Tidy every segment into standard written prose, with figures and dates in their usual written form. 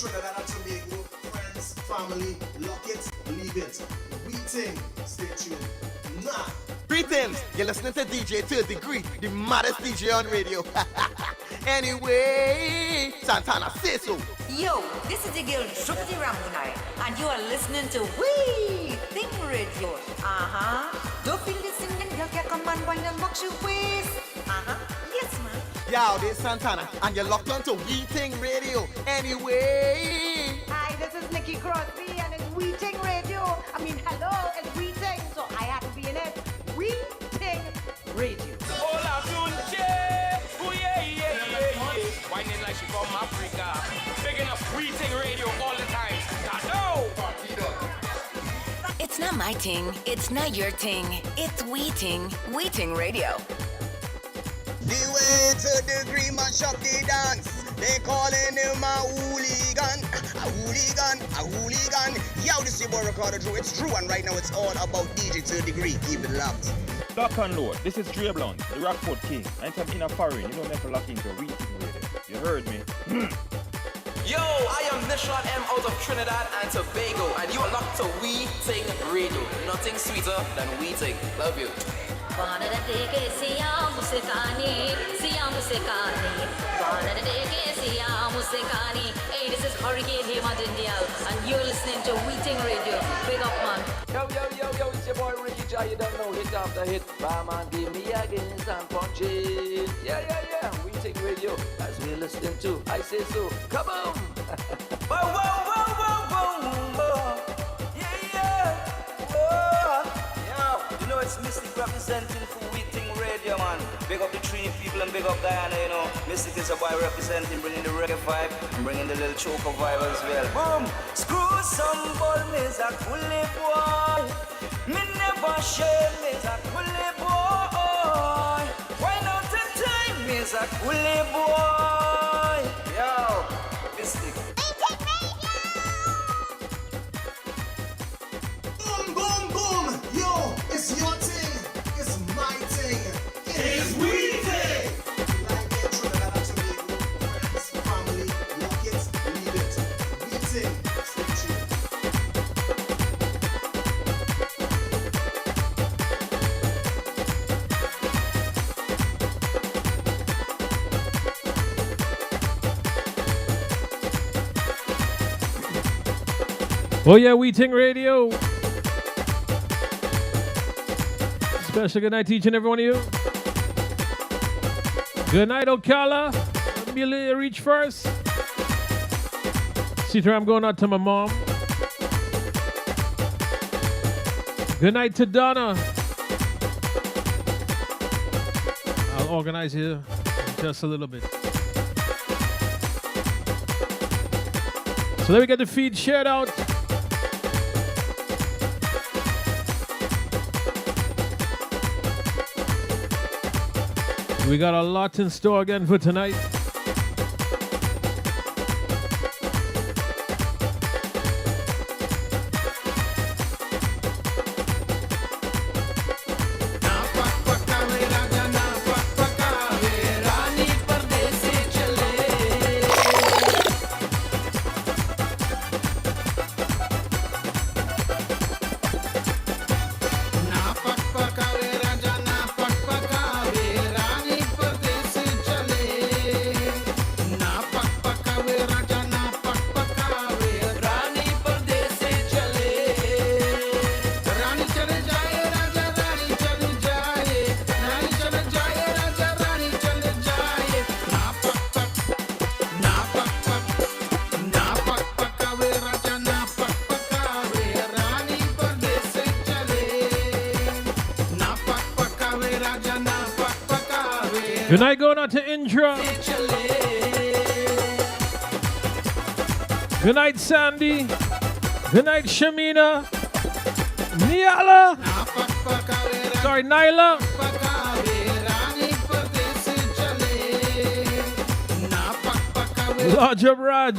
Trinidad and Tobago, friends, family, lock it, leave it. We Ting, stay tuned. Nah. Greetings, you're listening to DJ Third Degree, the maddest DJ on radio. Anyway, Santana say so. Yo, this is the girl Shukti Ramunai, and you are listening to We Ting Radio. Don't feel this singing, girl, can come and wind and box your waist. Yes, man. Yo, this is Santana, and you're locked on to We Ting Radio. Anyway. Hi, this is Nikki Crosby, and it's We Ting Radio. Hello, it's We Ting, so I have to be in it. We Ting Radio. Hola, Tunche. Oh, yeah. Whining like she from Africa. Picking up We Ting Radio all the time. It's not my ting, it's not your ting, it's We Ting Radio. The way to Degree mash up the dance. They calling him a hooligan. Yo, this is your boy Ricardo Drew. It's Drew, and right now it's all about DJ Third Degree. Keep it locked. Lock and load. This is Dre Blunt, the Rockford King. Anytime in a foreign, you know me for lock into We Ting Radio. You heard me? Yo, I am Nishad M out of Trinidad and Tobago, and you are locked to We Ting Radio. Nothing sweeter than We Ting. Love you. Hey, this is Hurricane Hema Dindiyal, and you're listening to We Ting Radio. Big up, man. Yo, it's your boy Ricky J. You don't know, hit after hit. Bam, man, give me again, and punch it. Yeah. We Ting Radio, as we're listening to. I say so. Come on. Whoa. Yeah. Whoa. Yo, you know it's Mystic representing for We Ting Radio, man. Big up the Trini people and big up Diana, you know. Mystic is a boy representing, bringing the reggae vibe and bringing the little choker vibe as well. Boom! Screw some ball, me's a coolie boy. Me never shame, me's a coolie boy. Why not in time, me's a coolie boy. Yo, Mystic. Boom. Yo, it's your ting. It's my ting. It's We Ting. Like it, Trinidad and Tobago, friends, family, lock it, leave it. We Ting, stay tuned. Oh yeah, We Ting Radio. Special good night to each and every one of you. Good night, Ocala. Amelia, reach first. See, I'm going out to my mom. Good night to Donna. I'll organize you just a little bit. So let me get the feed shared out. We got a lot in store again for tonight. Good night, going on to Indra. Good night, Sandy. Good night, Shamina. Niala. Sorry, Nyla. Raja Raj.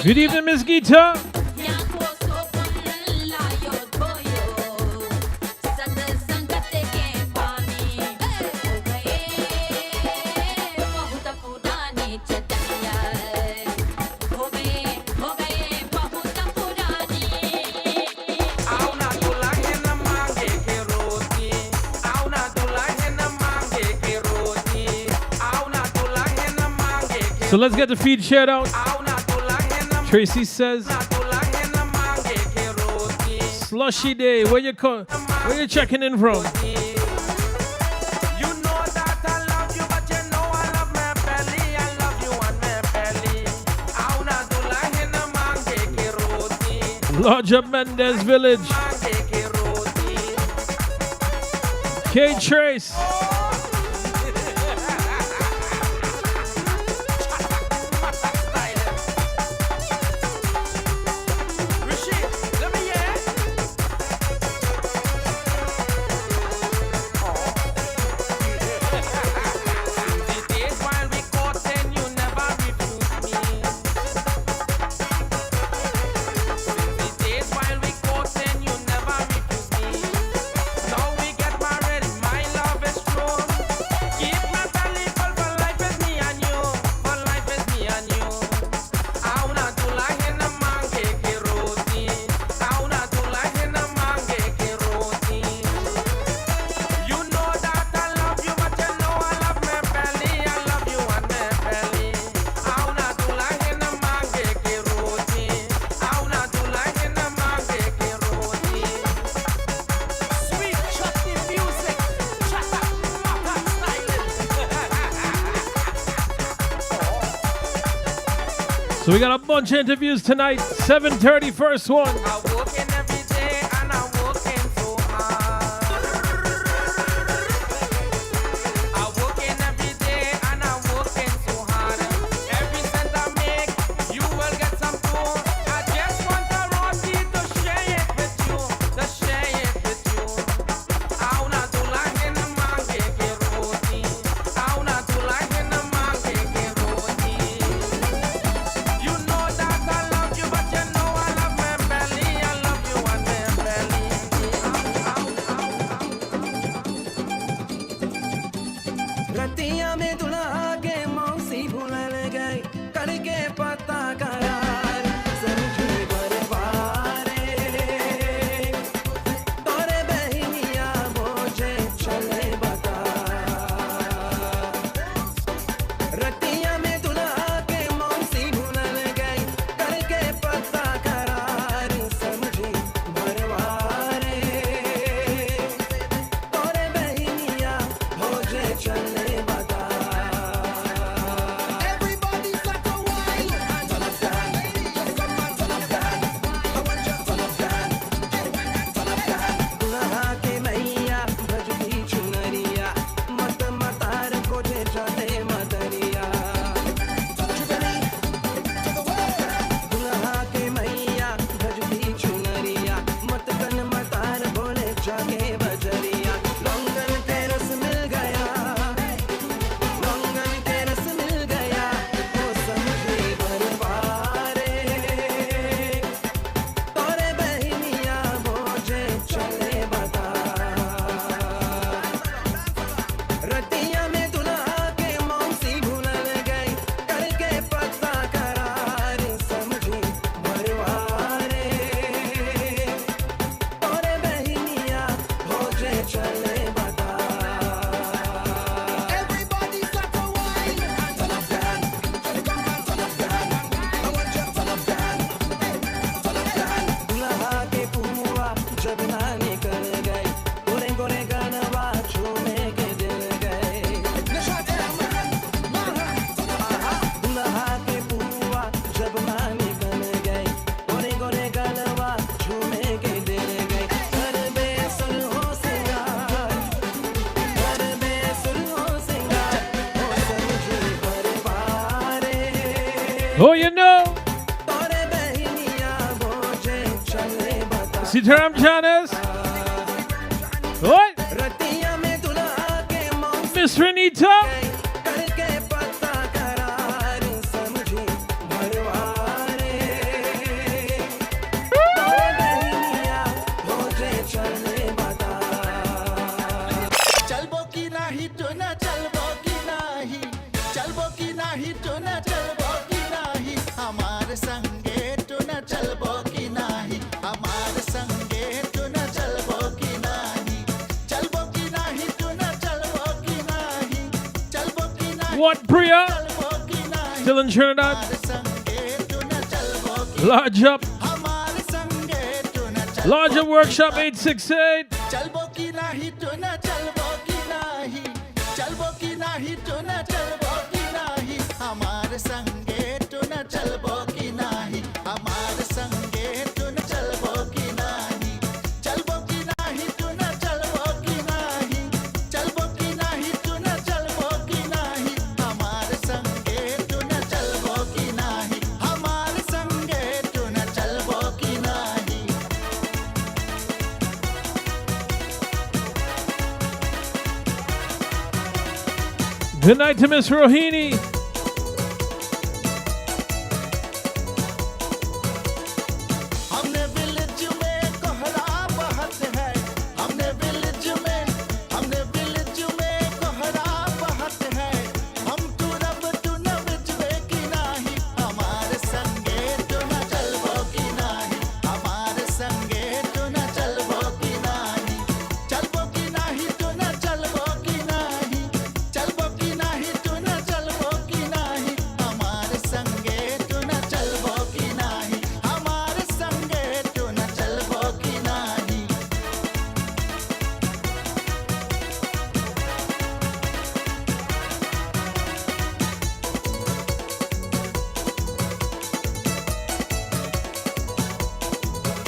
Good evening, Miss Gita. So let's get the feed shared out. Tracy says, Slushy day, where you checking in from? Larger Mendez Village. K Trace. So we got a bunch of interviews tonight. 7:30, first one. Oh, you know. Sitaram Janice. What? Miss Renita. नाही तो न चलबो की नाही हमारे संगे तो न चलबो की नाही हमारे संगे तो न चलबो की नाही चलबो की नाही तो न चलबो की नाही चलबो की नाही What, Priya? चलबो की नाही Still in Trinidad? हमारे संगे तो न चलबो की Lodge up. हमारे संगे तो न चलबो Lodge up Workshop 868. चलबो की नाही तो न चलबो की नाही चलबो की नाही तो न चलबो की नाही हमारे संगे तो न चलबो की नाही हमारे संगे तो न चलबो की नाही चलबो की नाही तो न चलबो की नाही चलबो की नाही तो न चलबो की नाही हमारे संगे तो न चलबो की नाही हमारे संगे तो न चलबो की नाही Good night to Miss Rohini. हमने विलेज में कोहरा बहत है हमने विलेज में कोहरा बहत है हम तू रब तू न विजवे की नाही हमारे संगे तो न चलबो की नाही हमारे संगे तो न चलबो की नाही चलबो की नाही तो न चलबो की नाही चलबो की नाही तो न चलबो की नाही हमारे संगे तो न चलबो की नाही हमारे संगे तो न चलबो की नाही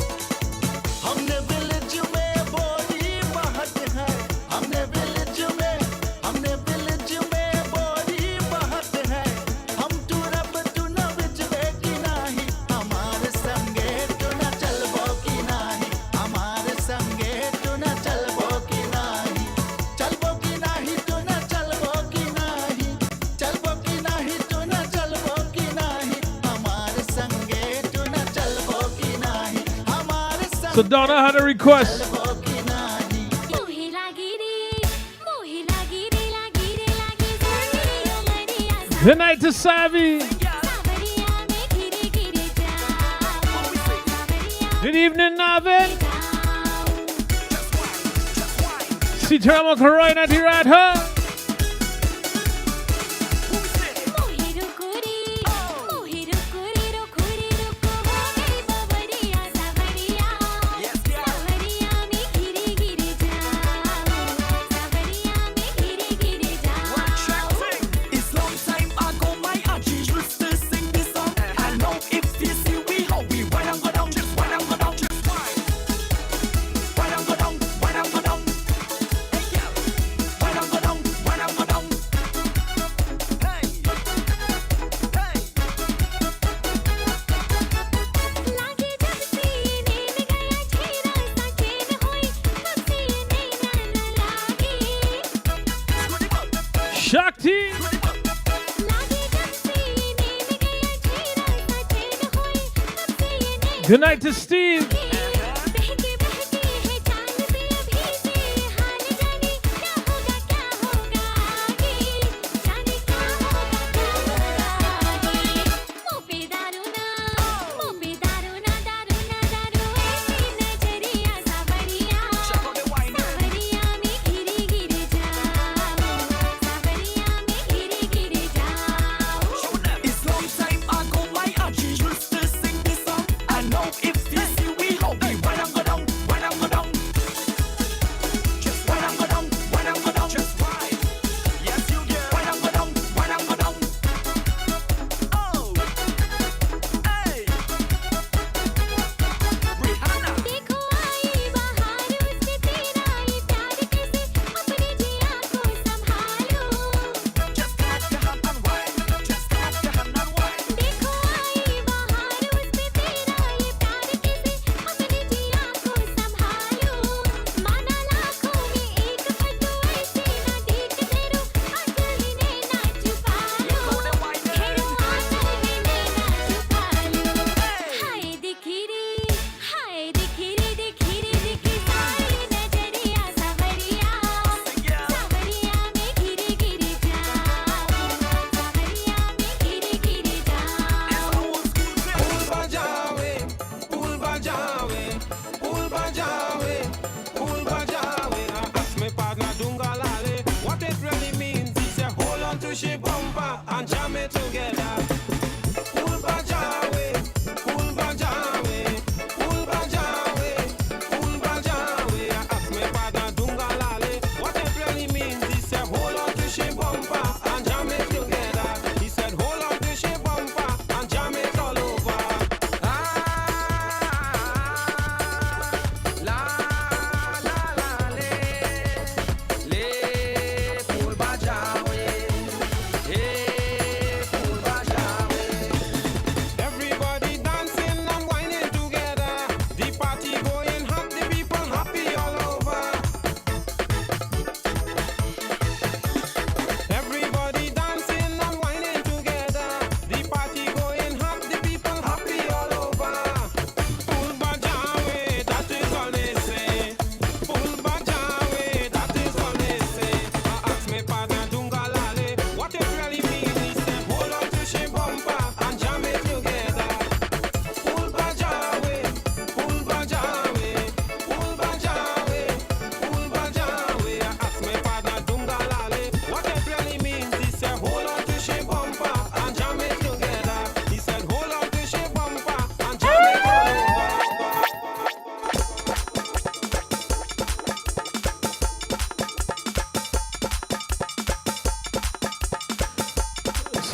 हमने विलेज में बोरी बहत है हमने विलेज में बोरी बहत है हम तू रब तू न विजवे की नाही हमारे संगे तो न चलबो की नाही हमारे संगे तो न चलबो की नाही चलबो की नाही तो न चलबो की नाही चलबो की नाही तो न चलबो की नाही हमारे संगे तो न चलबो की नाही हमारे So Donna had a request. चलबो की नाही मोहे लागी रे लागी सावरिया मरिया Good night to Savi. सावरिया में गिरे गिरे जाओ Good evening, Navin. See Teramo Karina Dirata. मोहे रुको रे रुको हो गई बबरिया सावरिया में गिरे गिरे जाओ सावरिया में गिरे गिरे जाओ It's long time ago, my auntie used to sing this song. I know if you see we how we why I'm go down, just why I'm go down, just why I'm go down, why I'm go down. Hey yeah, why I'm go down, why I'm go down. Hey, hey. लागे जब सीने में गया ठेरा सा चैन होई तब सीने ना लागे Shakti. लागे जब सीने में गया ठेरा सा चैन होई तब सीने Good night to Steve. बहके है चांद पे अभी से हाल जाने क्या होगा आगे जाने क्या होगा आगे मुँह पे दारू ना दारू ऐसी नजरिया सावरिया में गिरे गिरे जाओ सावरिया में गिरे गिरे जाओ It's long time ago, my auntie used to sing this song. I know if you see we how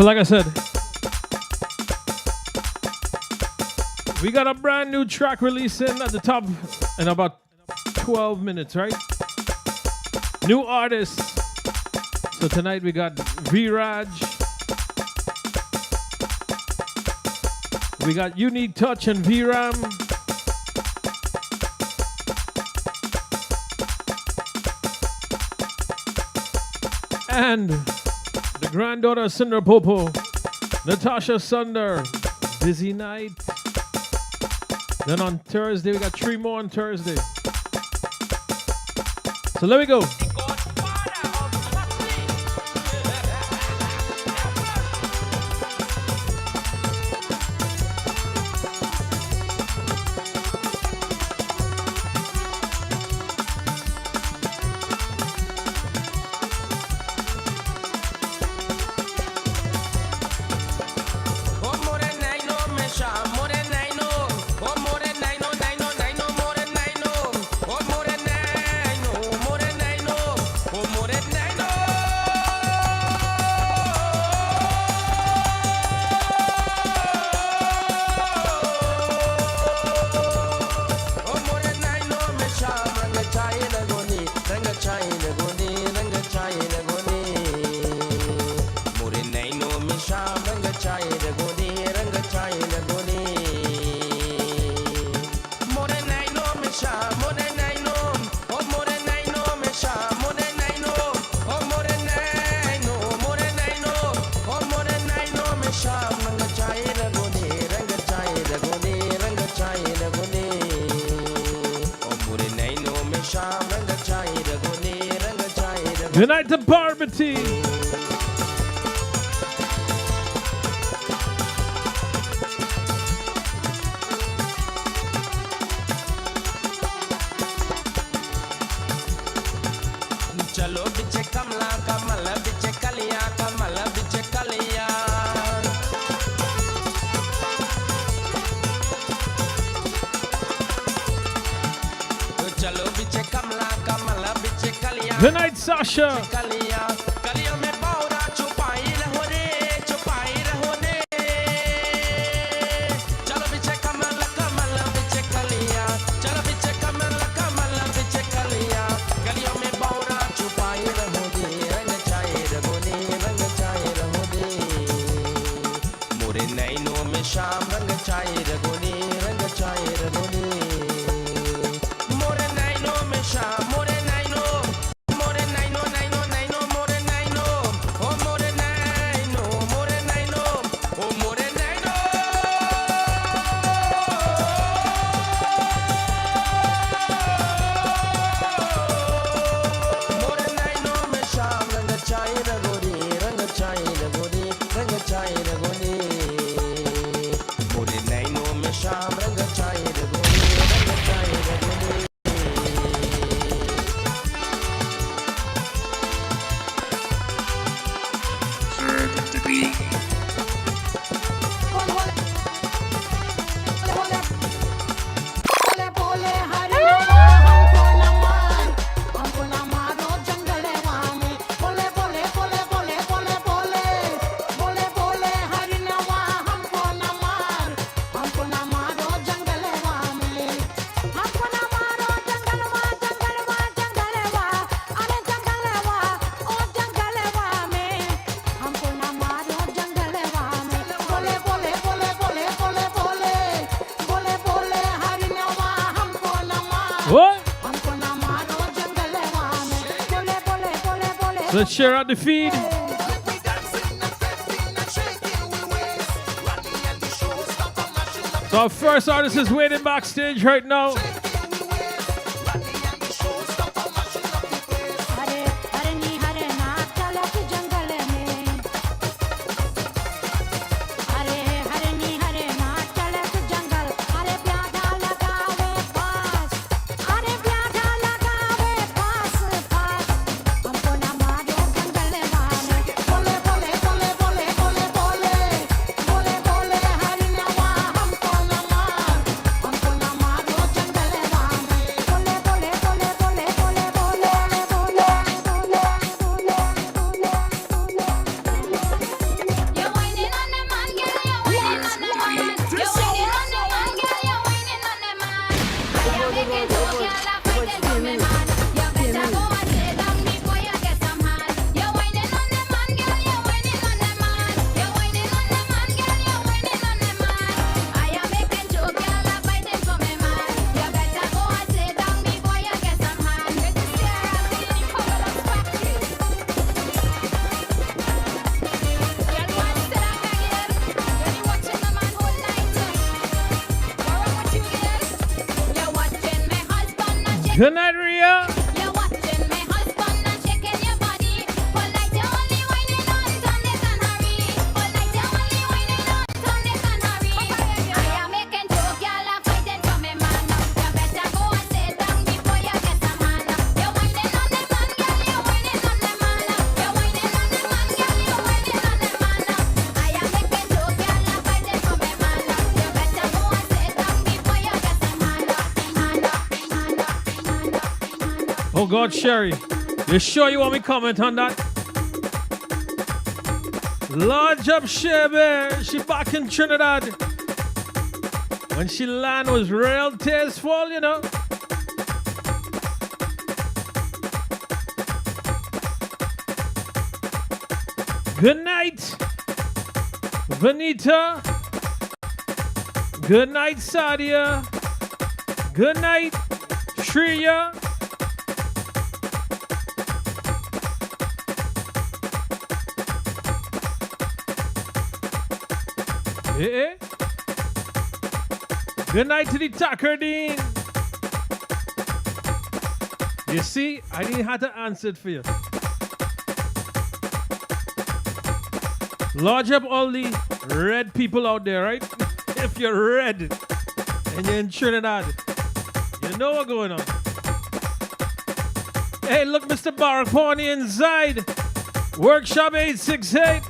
like I said, we got a brand new track releasing at the top in about 12 minutes, right? New artists. So tonight we got V-Raj. We got Unique Touch and V-Ram. And the granddaughter of Cinder Popo, Natasha Sunder, Busy Night. Then on Thursday, we got 3 more on Thursday. So let me go. Good night to Parvati. चलो बिचे कमला कमल बिचे कलिया कमल बिचे कलिया चलो बिचे कमला कमल बिचे कलिया Good night, Sasha. कलिया कलिया में पौरा छुपाई रहो रे चलो बिचे कमल कमल बिचे कलिया चलो बिचे कमल कमल बिचे कलिया कलिया में पौरा छुपाई रहो दे रंग चाहे रहो दे मोरे नैनों में शाम रंग चाहे रहो दे मोरे नैनों में शाम मोरे नैनों What? Let's share out the feed. So our first artist is waiting backstage right now. Good night, Ria. You're watching my husband and shaking your body. One night you're only whining on Sunday Canary. One night you're only whining on Sunday Canary. I am making joke, y'all are fighting for me, man. You better go and sit down before you get a man. You're whining on the man, girl, you're whining on the man. You're whining on the man, girl, you're whining on the man. I am making joke, y'all are fighting for me, man. You better go and sit down before you get a man. Oh God, Sherry, you sure you want me comment on that? Large up Sherry, she back in Trinidad. When she land was real tasteful, you know. Good night, Vanita. Good night, Sadia. Good night, Shreya. Eh? Good night to the Tuckerdine. You see, I didn't have to answer it for you. Lodge up all the red people out there, right? If you're red and you're in Trinidad, you know what's going on. Hey, look, Mr. Barack Pawnee inside. Workshop 868.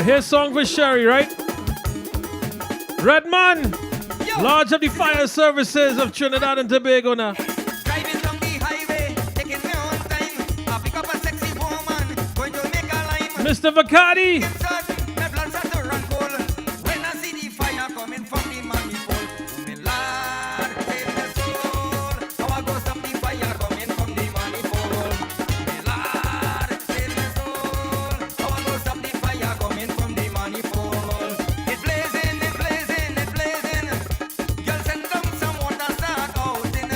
Here's song for Sherry, right? Redman, Lodge of the Fire Services of Trinidad and Tobago now. Driving down the highway, taking my own time. I pick up a sexy woman, going to make a line. Mr. Bacardi. My blood start to run cold when I see the fire coming from the manifold. Me Lord, save my soul. How I go stop the fire coming from the manifold. Me Lord, save my soul. How I go stop the fire coming from the manifold. It's blazing, it's blazing, it's blazing. Girl, send down some water, start out in.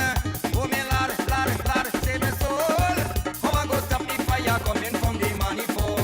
Oh me Lord, Lord, save my soul. How I go stop the fire coming from the manifold.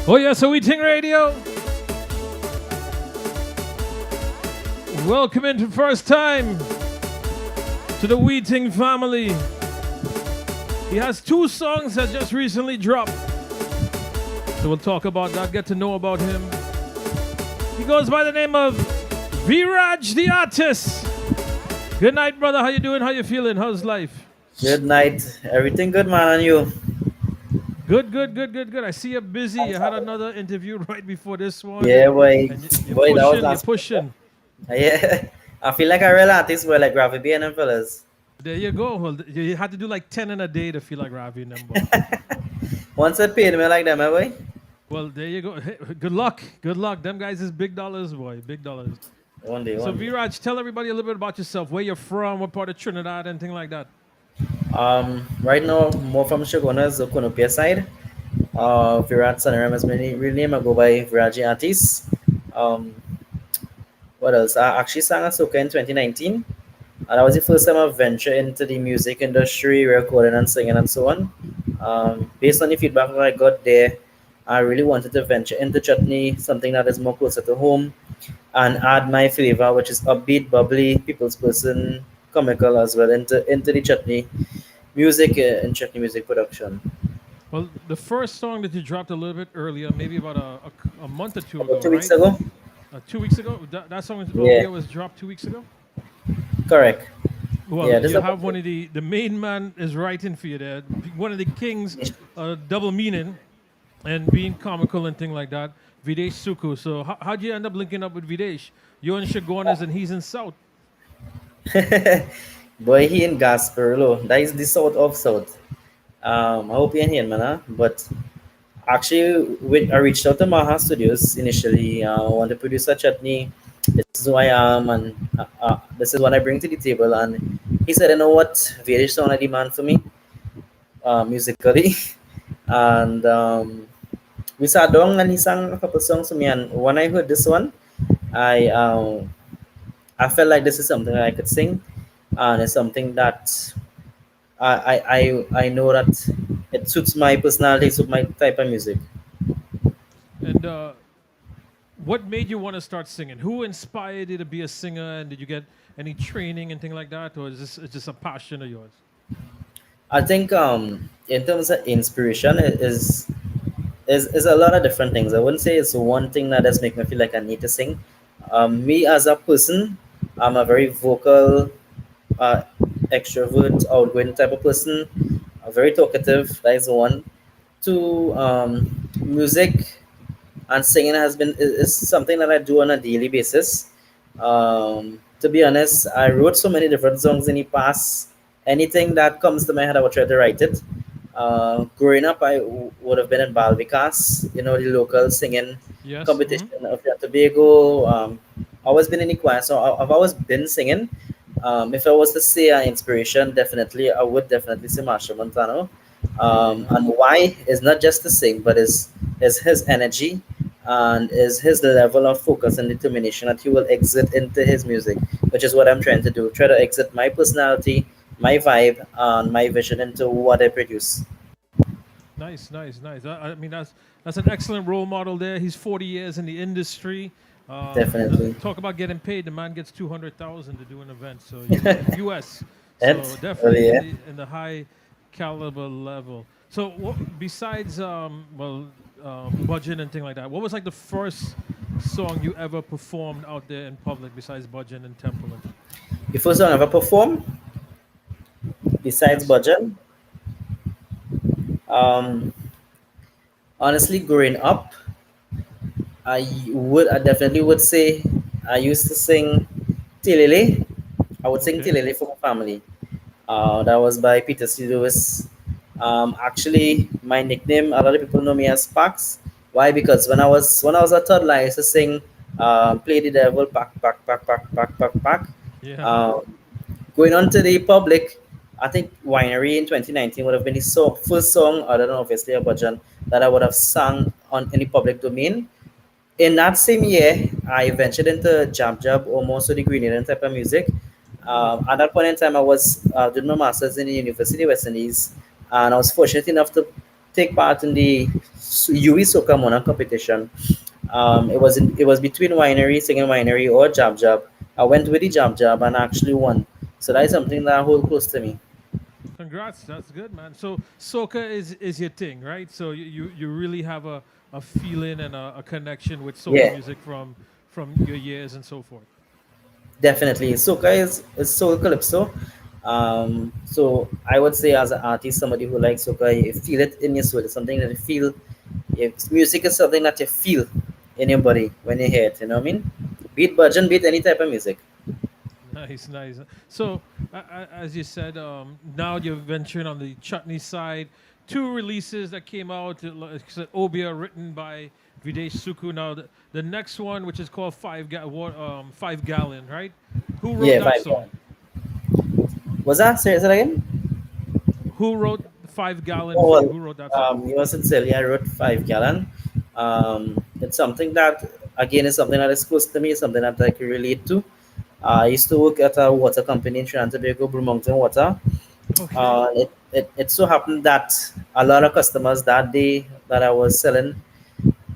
Oh, yeah, so we Ting Radio. Welcome into first time to the Weeting family. He has two songs that just recently dropped. So we'll talk about that, get to know about him. He goes by the name of Viraj the artist. Good night, brother. How you doing? How you feeling? How's life? Good night. Everything good, man, and you? Good. I see you're busy. You had another interview right before this one. Yeah, boy. And Boy, that was you're last week. pushing. Yeah. I feel like a real artist, boy, like Ravi B and them fellas. There you go. Well, you had to do like 10 in a day to feel like Ravi and them. Boy. Once I paid me like them, eh, boy? Well, there you go. Hey, good luck. Good luck. Them guys is big dollars, boy. Big dollars. One day, So, one day. Viraj, tell everybody a little bit about yourself. Where you're from, what part of Trinidad, anything like that. Right now, more from Shoguna's Okonopia side. Virat Sanaram is my real name. I go by Viraji Artist. Um, what else? I actually sang a soca in 2019. And that was the first time I ventured into the music industry, recording and singing and so on. Based on the feedback that I got there, I really wanted to venture into chutney, something that is more closer to home, and add my flavor, which is upbeat, bubbly, people's person, comical as well, into the chutney music and chutney music production. Well, the first song that you dropped a little bit earlier, maybe about a month or two ago, About 2 weeks right? ago? 2 weeks ago? That song Yeah. audio was dropped 2 weeks ago? Correct. Well, Yeah, this you is have one of the main man is writing for you there. One of the kings, double meaning, and being comical and thing like that. Videsh Suku. So how'd you end up linking up with Videsh? You're in Shagonas and he's in South. Boy, he in Gasperlo. That is the south of south. I hope you're here, man. But actually, I reached out to Maha Studios initially. I want to produce a chutney. This is who I am, and this is what I bring to the table. And he said, "You know what? Various sound a demand for me, musically." And we sat down, and he sang a couple songs to me. And when I heard this one, I um, I felt like this is something that I could sing, and it's something that I know that it suits my personality, suits my type of music. And what made you want to start singing? Who inspired you to be a singer? And did you get any training and thing like that? Or is this it's just a passion of yours? I think in terms of inspiration, it is a lot of different things. I wouldn't say it's one thing that does make me feel like I need to sing. Me as a person, I'm a very vocal, uh, extrovert, outgoing type of person. Very talkative. That is one. Two, music and singing has been is something that I do on a daily basis. To be honest, I wrote so many different songs in the past. Anything that comes to my head, I would try to write it. Growing up, I would have been in Balvikas, the local singing Yes. competition of Tobago. Always been in the choir, so I've always been singing. If I was to say an inspiration, definitely I would definitely say Marshall Montano. And why is not just to sing, but is his energy and is his level of focus and determination that he will exit into his music, which is what I'm trying to do. Try to exit my personality, my vibe, and my vision into what I produce. Nice. I mean, that's an excellent role model there. He's 40 years in the industry. Definitely. Talk about getting paid. The man gets 200,000 to do an event. So U.S. So That's definitely yeah. in the high caliber level. So besides budging and thing like that, what was like the first song you ever performed out there in public besides budging and temple? The first song I ever performed, besides Yes. Budget, um, honestly, growing up, I definitely would say I used to sing Tilele. I would sing Okay. Tilele for my family. That was by Peter C. Lewis. Actually, my nickname, a lot of people know me as Pax. Why? Because when I was a toddler, I used to sing, "Play the Devil," pack, pack, pack, pack, pack, pack, pack. Yeah. Um, Going on to the public, I think Winery in 2019 would have been the first song, other than obviously a Bhajan, that I would have sung on any public domain. In that same year, I ventured into jab jab or more so the Grenadian type of music. At that point in time, I was doing my master's in the University of West Indies, and I was fortunate enough to take part in the UE Soca Mona competition. It was between winery, singing winery, or jab jab. I went with the jab jab and actually won. So that is something that hold close to me. Congrats, that's good, man. So soca is your thing, right? So you really have a feeling and a connection with soca Yeah, music from your years and so forth. definitely. Soca is soul calypso. So I would say as an artist, somebody who likes soca, you feel it in your soul. It's something that you feel. If music is something that you feel in your body when you hear it, you know what I mean? Beat budgeon, beat any type of music. Nice, nice. So, as you said, now you're venturing on the chutney side. Two releases that came out. Like I said, Obia, written by Videsh Suku. Now, the next one, which is called 5 Gallon, right? Who wrote Yeah, that five. song? Was that? Say that again? Who wrote 5 Gallon Oh for you? well, Who wrote that song? you was in Celia, I wrote 5 gallon. It's something that again is something that is close to me, something that I can relate to. I used to work at a water company in Trinidad and Tobago, Blue Mountain Water. Okay. It so happened that a lot of customers that day that I was selling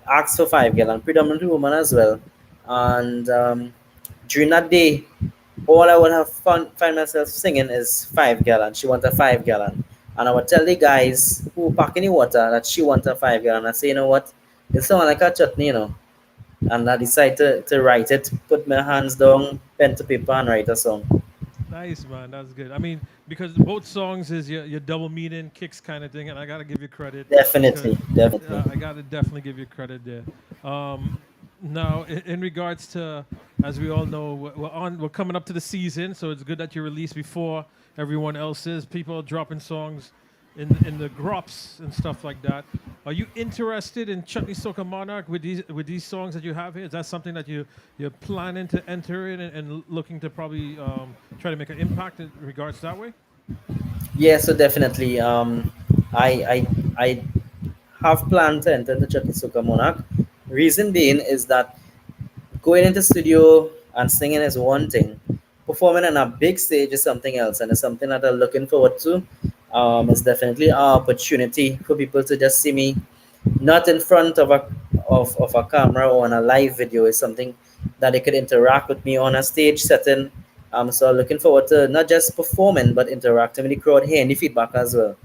asked for 5 gallon, predominantly women as well. And during that day, all I would have find myself singing is 5 gallon. She want a 5 gallon. And I would tell the guys who pack any water that she want a 5 gallon. I say, you know what? It sound like a chutney, you know. And I decided to write it, put my hands down, pen to paper, and write a song. Nice, man. That's good. I mean, because both songs is your double meaning kicks kind of thing, and I gotta give you credit because Definitely, definitely. I gotta definitely give you credit there. Now, in regards to, as we all know, we're coming up to the season, so it's good that you release before everyone else is. People are dropping songs in the grops and stuff like that. Are you interested in Chutney Soca Monarch with these songs that you have here? Is that something that you're planning to enter in and looking to probably try to make an impact in regards that way? Yeah, so definitely. I have planned to enter the Chutney Soca Monarch. Reason being is that going into studio and singing is one thing. Performing on a big stage is something else, and it's something that I'm looking forward to. It's definitely an opportunity for people to just see me, not in front of of a camera or on a live video. It's something that they could interact with me on a stage setting. So looking forward to not just performing but interacting with the crowd, hearing the feedback as well.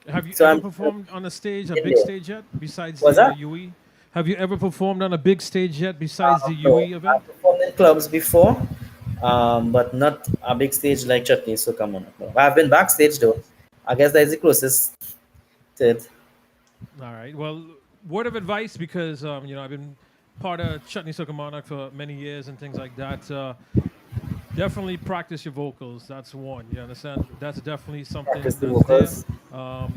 Have you So ever I'm performed on a stage, a in big there. stage yet, besides What's the that? UE? Have you ever performed on a big stage yet, besides the No, UE event? I've performed in clubs before, but not a big stage like Chutney. So come on. No. I've been backstage though. I guess that is the closest to it. All right. Well, word of advice because I've been part of Chutney Soca Monarch for many years and things like that. Definitely practice your vocals. That's one. You understand? That's definitely something Practice the that's there. vocals.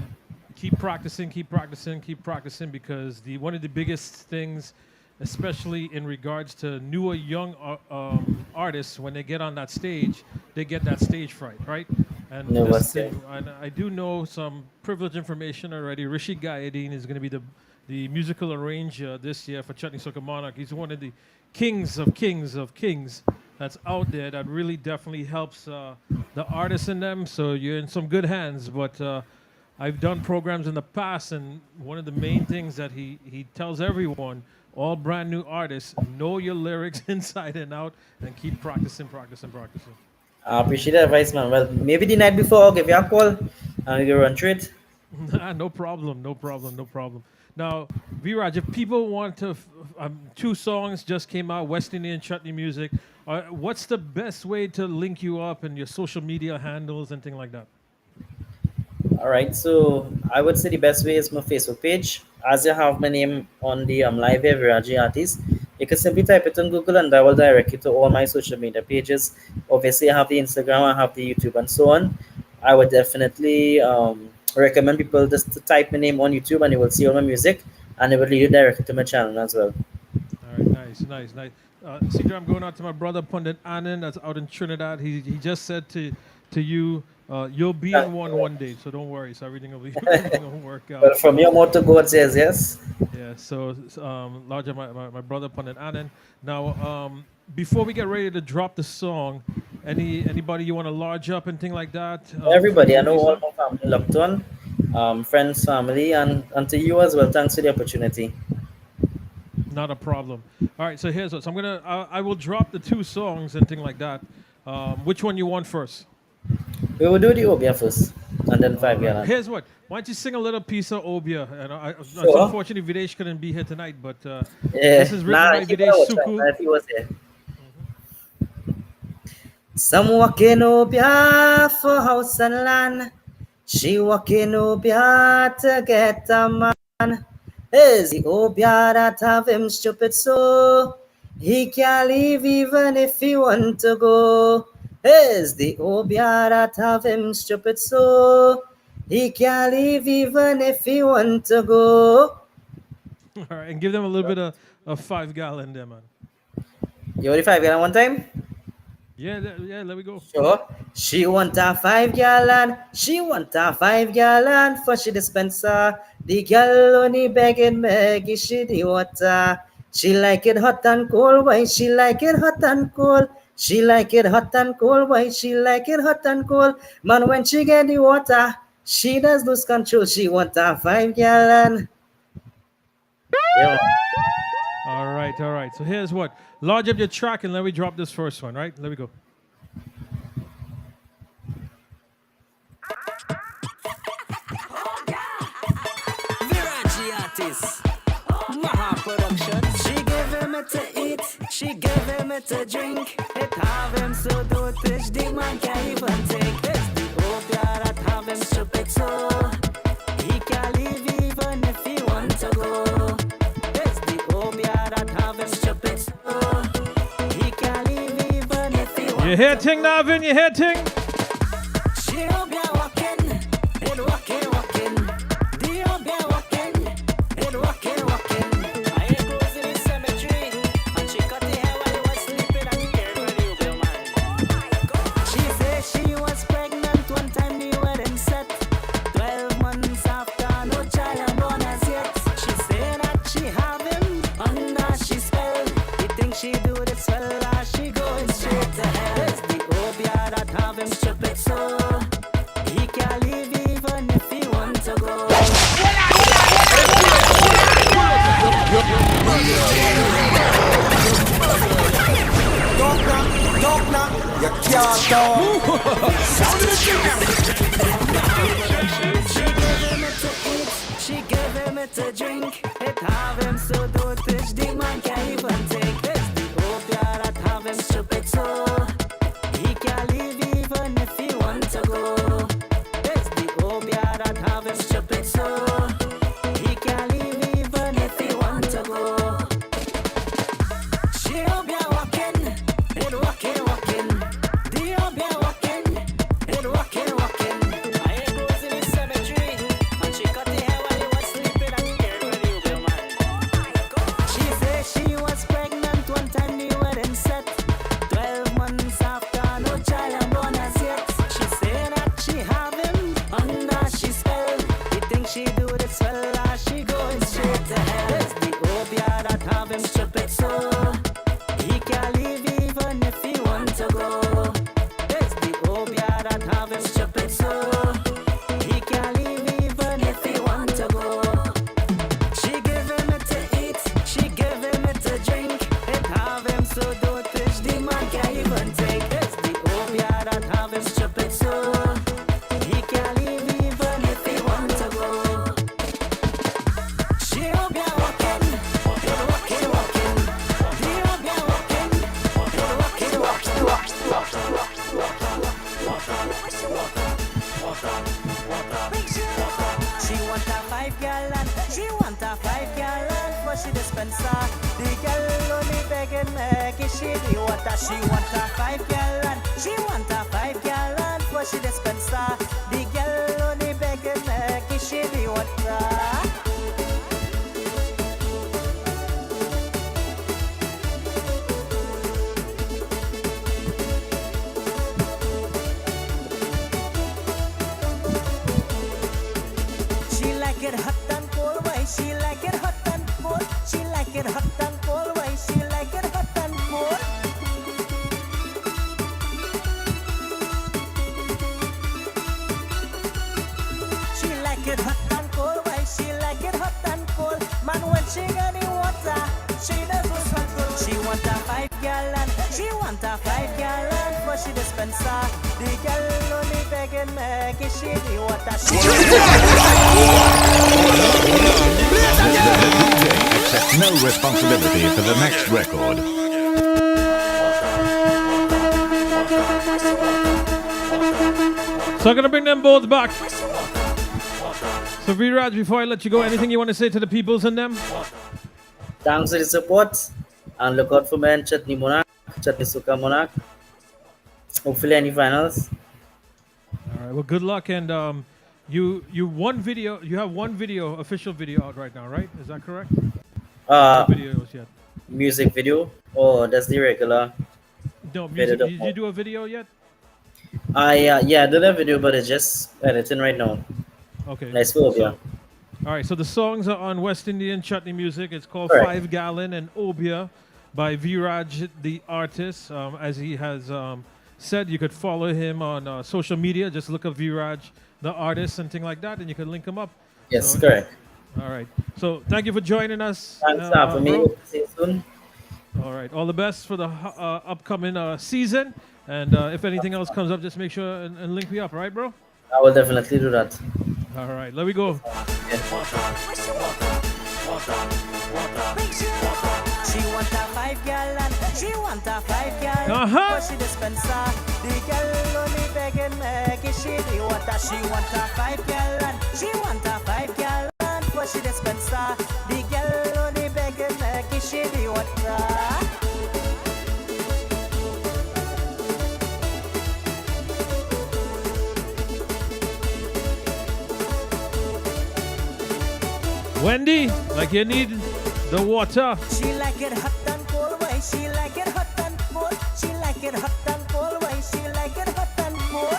Keep practicing, keep practicing, keep practicing because the one of the biggest things, especially in regards to newer young artists, when they get on that stage, they get that stage fright, right? And No, that's what's the it? thing. And I do know some privileged information already. Rishi Gayadeen is going to be the musical arranger this year for Chutney Soca Monarch. He's one of the kings of kings of kings that's out there that really definitely helps the artists in them. So you're in some good hands. But I've done programs in the past, and one of the main things that he tells everyone, all brand new artists, know your lyrics inside and out, and keep practicing, practicing, practicing. I appreciate the advice, man. Well, maybe the night before I'll give you a call and we can run through it. No problem, no problem, no problem. Now, Viraj, if people want to, two songs just came out, West Indian chutney music. What's the best way to link you up and your social media handles and things like that? All right, so I would say the best way is my Facebook page. As you have my name on the live here, Viraji Artist, you can simply type it on Google and that will direct you to all my social media pages. Obviously, I have the Instagram, I have the YouTube, and so on. I would definitely recommend people just to type my name on YouTube and you will see all my music and it will lead you directly to my channel as well. All right, nice, nice, nice. CJ, I'm going out to my brother Pundit Anand that's out in Trinidad. He just said to you, you'll be in one day, so don't worry. So everything will be everything will work out. Well, from your mouth to God says yes. Yeah. So larger my brother Pundit Anand. Now, before we get ready to drop the song, anybody you want to large up and thing like that? Everybody, I before know we all start? my family locked on. friends, family, and to you as well. Thanks for the opportunity. Not a problem. All right, so here's what. So I will drop the two songs and thing like that. Which one you want first? We will do the Obia first, and then All five right. gallon. Here's what. Why don't you sing a little piece of Obia? And it's Sure. unfortunate Videsh couldn't be here tonight, but Yeah, this is written nah, by he Videsh would have Suku. if he was here. Some walking Obia for house and land. She walking Obia to get a man. Is the Obia that have him stupid so he can't leave even if he want to go. Is the Obia that have him stupid so he can't leave even if he want to go. All right, and give them a little bit of 5 gallon there, man. You want the 5 gallon one time? Yeah, yeah, let me go. Sure. She want a 5 gallon. She want a 5 gallon for she dispenser. The girl only begging Maggie she the water. She like it hot and cold. Why she like it hot and cold? She like it hot and cold. Why she like it hot and cold? Man, when she get the water, she does lose control. She want a 5 gallon. Yeah. All right, all right. So here's what. Lodge up your track and let me drop this first one, right? Let me go. Viraji artist, Maha production. She gave him it to eat, she gave him it to drink. It have him so dotish, the man can't even take. It's the opiate that have him stupid so he can't leave even if he want to go. It's the opiate that have him stupid so he can't leave even if he want to go. You hear Ting, Navin? You hear Ting? She opiate walking, it walking, walking. The opiate walking, it walking, walking. I ain't goes in the cemetery, and she cut the hair while he was sleeping and cared for the opiate man. She said she was pregnant one time the wedding set. 12 months after, no child born as yet. She said that she have him under she spell. He think she do this well, as she going straight to hell. It's the opiate that have him stupid so he can't leave even if he want to go. Don't knock, you can't talk. She gave him it to eat, she gave him it to drink. It have him so dotish, the man can't even take. It's the opiate that have him stupid so he can't leave even if he want to go. It's the opiate that have him stupid so he can't leave even if he want to go. She opiate walking, it walking, walking. The opiate walking, it walking, walking. I ain't goes in the cemetery, and she cut the hair while he was sleeping and cared for the opiate man. She said she was pregnant one time the wedding set. 12 months after, no child born as yet. She said that she have him under she spell. He think she do this well, as she going straight to hell. It's the opiate that have him stupid so he can't leave even if he want to go. It's the opiate that have him stupid so he can't leave even if he want to go. She give him it to eat, she give him it to drink. It have him so dotish, the man can't even take. It's the opiate that have him stupid so he can't leave even if he want to go. She opiate walking, it walking, walking. The opiate walking, it walking, walking. She want a 5 gallon, she want a 5 gallon for she dispenser. The girl only begging Maggie, she the water. She want a 5 gallon, she want a 5 gallon for she dispenser. The girl only begging Maggie, she the water. She like it hot and cold, why she like it hot and cold? She like it hot and cold, why she like it hot and cold? She like it want a 5 gallon for she dispenser. The girl only begging make it she the water she Accept no responsibility for the next record. So I'm gonna bring them both back. So Viraj, before I let you go, anything you want to say to the peoples and them? Thanks for the support and look out for me and Chutney Monarch, Chutney Suka Monarch. Hopefully any finals. All right. Well, good luck. And you one video. You have one video, official video out right now, right? Is that correct? No videos yet. Music video. Oh, that's the regular. No music. Did you do a video yet? I did a video, but it's just editing right now. Okay. Nice work, yeah. All right. So the songs are on West Indian Chutney Music. It's called Correct. 5 Gallon and Obia by Viraj, the artist. As he has said, you could follow him on social media. Just look up Viraj, the artist, and thing like that, and you can link him up. Yes, So- correct. All right. So thank you for joining us. Thanks for me. bro. See you soon. All right. All the best for the upcoming season. And if anything else comes up, just make sure and link me up. All right, bro? I will definitely do that. All right. Let me go. She want a 5 gallon, she want a 5 gallon for she dispenser. The girl only begging make it she the water. She want a 5 gallon, she want a 5 gallon for she dispenser. The girl only begging make it she the water. Wendy, like you need the water. She like it hot and cold, why she like it hot and cold. She like it hot and cold, why she like it hot and cold.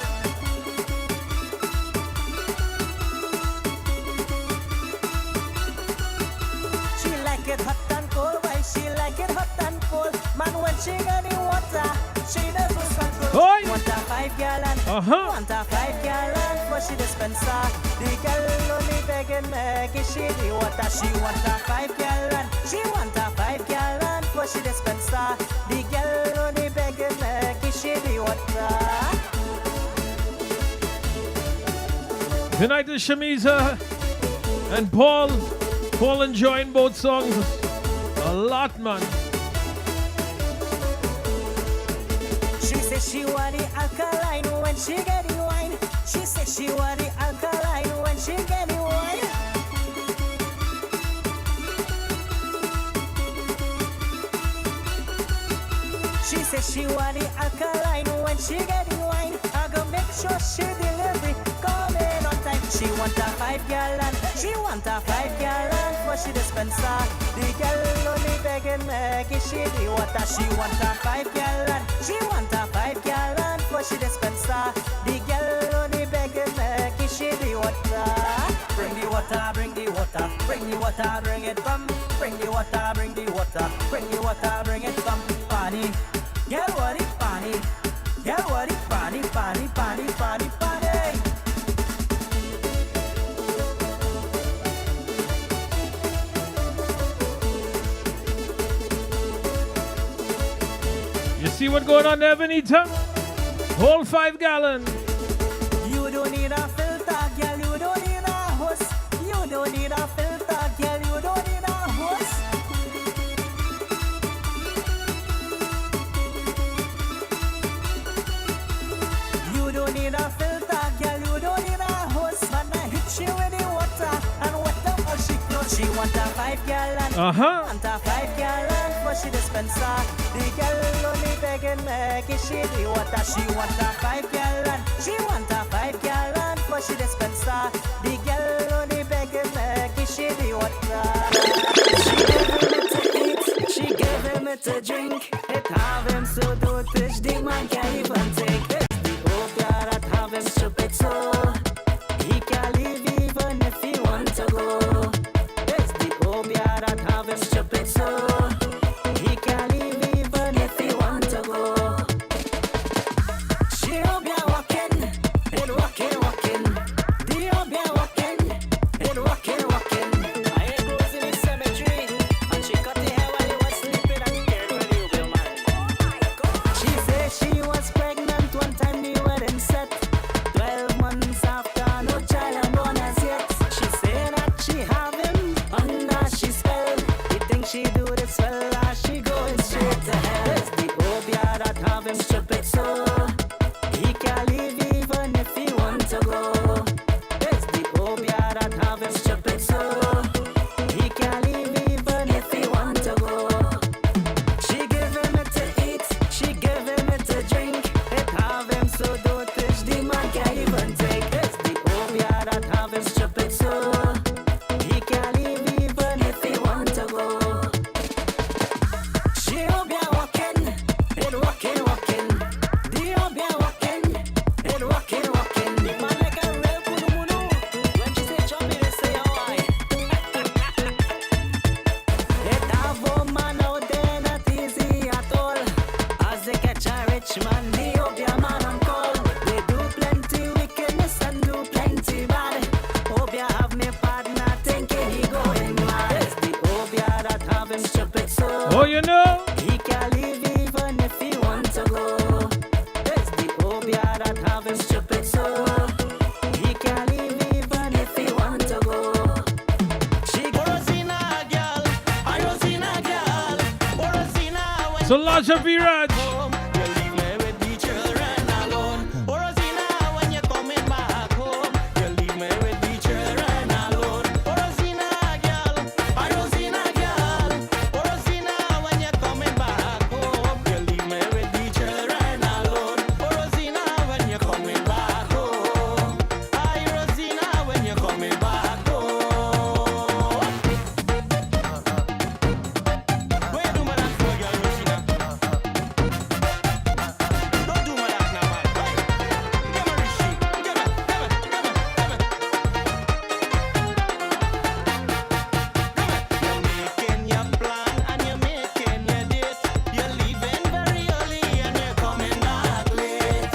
She like it hot and cold, why she like it hot and cold. Man, when she got the water, she doesn't control. Oi. Want a 5 gallon, want a 5 gallon for she dispenser. The girl only begging make it she the water. She want a 5 gallon, she want a 5 gallon for she dispenser. The girl only begging make it she the water. Tonight is Shamiza and Paul. Paul enjoying both songs a lot, man. She said she want the alkaline when she get the wine. She said she want the alkaline when she get the wine. She said she want the alkaline when she get the wine. I go make sure she delivery coming on time. She want a 5 gallon, she want a 5 gallon for she dispenser. The girl only begging make it she the water. She want a 5 gallon, she want a 5 gallon for she dispenser. The girl only begging make it she the water. Bring the water, bring the water, bring the water, bring it come. Bring the water, bring the water, bring the water, bring it come. Pani, get what it pani, get what it pani, pani, pani, pani, pani. You see what going on there, Benita? Whole 5 gallon. You don't need a filter, girl, you don't need a hose. You don't need a filter, girl, you don't need a hose. You don't need a filter, girl, you don't need a hose. Man, I hit you with the water and wet up all she clothes. She want a 5 gallon, want a 5 gallon for she dispenser. The girl only begging make it she the water. She want a 5 gallon, she want a 5 gallon for she dispenser. The girl only begging make it she the water. She gave him it to drink. It have him so dotish, the man can't even take it. The opiate that have him stupid so he can't leave even if he want to go. It's the opiate that have him stupid so he can't leave even if he want to go. She obia walking, it walking, walking. The obia walking, it walking, walking. I goes in the cemetery and she cut the hair while he was sleeping and cared for the obia man. She She do this well as she going straight to hell. It's the obia that have him stupid so he can't leave even if he want to go. It's the obia that have him stupid so he can't leave even if he want to go. She give him it to eat, she give him it to drink. It have him so dotish the man can't even take. It's the obia that have him stupid so he can't leave even if he want to go. She obia walking, it walking, walking. The obia walking, it walking, walking. The man like a real pulumunu. When she say chubby, they say why. It have woman out there not easy at all. As they catch a rich man, the obia man on call. They do plenty wickedness and do plenty bad. Obia have me partner thinking he going mad. It's the obia that have him stupid so Oh, you know? he can't leave even if he want to go. It's the obia that have him stupid so he can't leave even if he want to go. She go Rosina girl, I Rosina girl, oh Rosina when So Laja Viraj. home, you leave me with the children alone. Oh Rosina when you're coming back home, you leave me with the children alone. Oh Rosina girl, I Rosina girl, oh Rosina when you're coming back home, you leave me with the children alone. Oh Rosina when you're coming back home, I Rosina when you're coming back home. Where you do my that for, girl Rosina? Don't do my that now, man. Hey, give me Rishi, give me. You're making your plan and you're making your date. You're leaving very early and you're coming back late.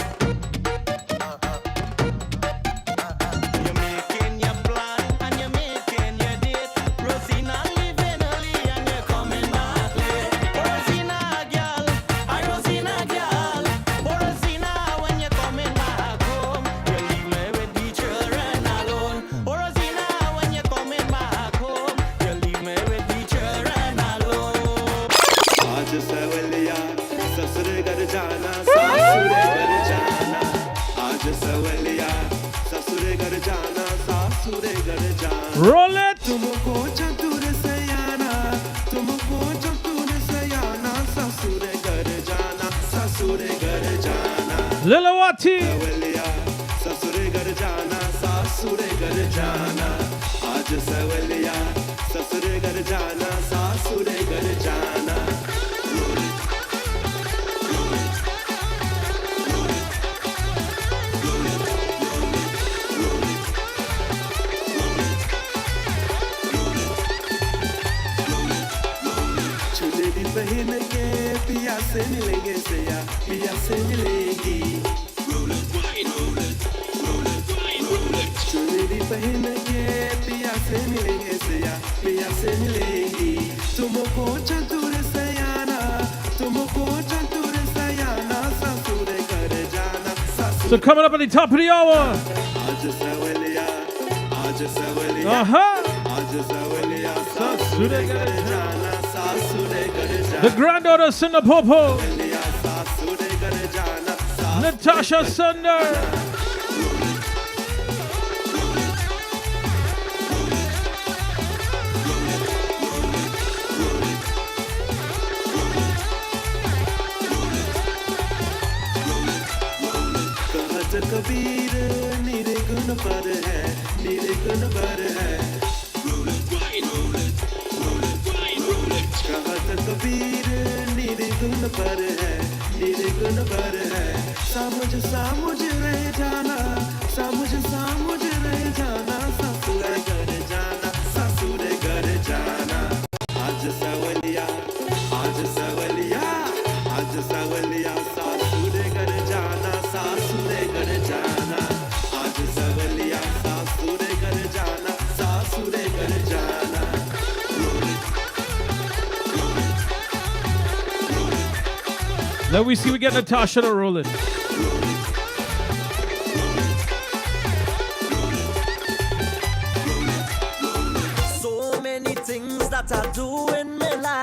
You're making your plan and you're making your date. Rosina leaving early and you're coming back late. Oh Rosina girl, I Rosina girl. Oh Rosina when you're coming back home, you leave me with the children alone. Oh Rosina when you're coming back home, you leave me with the children alone. आज सवलिया ससुरे घर जाना सासुरे घर जाना आज सवलिया ससुरे घर जाना सासुरे घर जाना Roll it. तुमको चतुर से आना तुमको चतुर से आना ससुरे घर जाना ससुरे घर जाना Lilawati. सवलिया ससुरे घर जाना सासुरे घर जाना आज सवलिया ससुरे घर जाना सासुरे घर जाना चुनरी पहन के पिया से मिलेंगे सया पिया से मिलेगी चुनरी पहन के पिया से मिलेंगे सया पिया से मिलेगी तुमको चतुर सयाना तुमको चतुर सयाना ससुर घर जाना So coming up at the top of the hour. आज सवलिया आज सवलिया Uh-huh. आज सवलिया ससुर घर जाना सासुर घर जाना The granddaughter Cinda Popo. सासुर घर जाना Natasha Sunder. कहत कबीर निर्गुण पर है निर्गुण पर है कहत कबीर निर्गुण पर है निर्गुण पर है समझ समझ रह जाना समझ समझ रह जाना ससुर घर जाना ससुर घर जाना आज सवलिया आज सवलिया आज सवलिया सासुर घर जाना सासुर घर जाना आज सवलिया सासुर घर जाना सासुर घर जाना Let we see we get Natasha to roll it. So many things that I do in my life.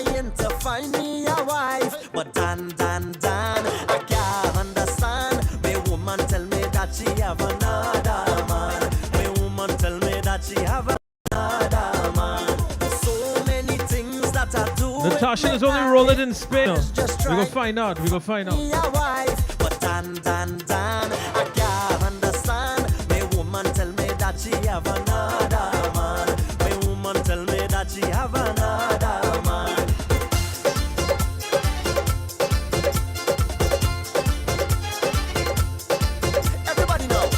trying to find me a wife, but Dan, I can't understand. My woman tell me that she have another man. My woman tell me that she have another man. So many things that I do. Natasha is only rolling in Spain. We gonna find out. We gonna find out. Me a wife, but Dan, I can't understand. My woman tell me that she have another man. My woman tell me that she have another man. Everybody know.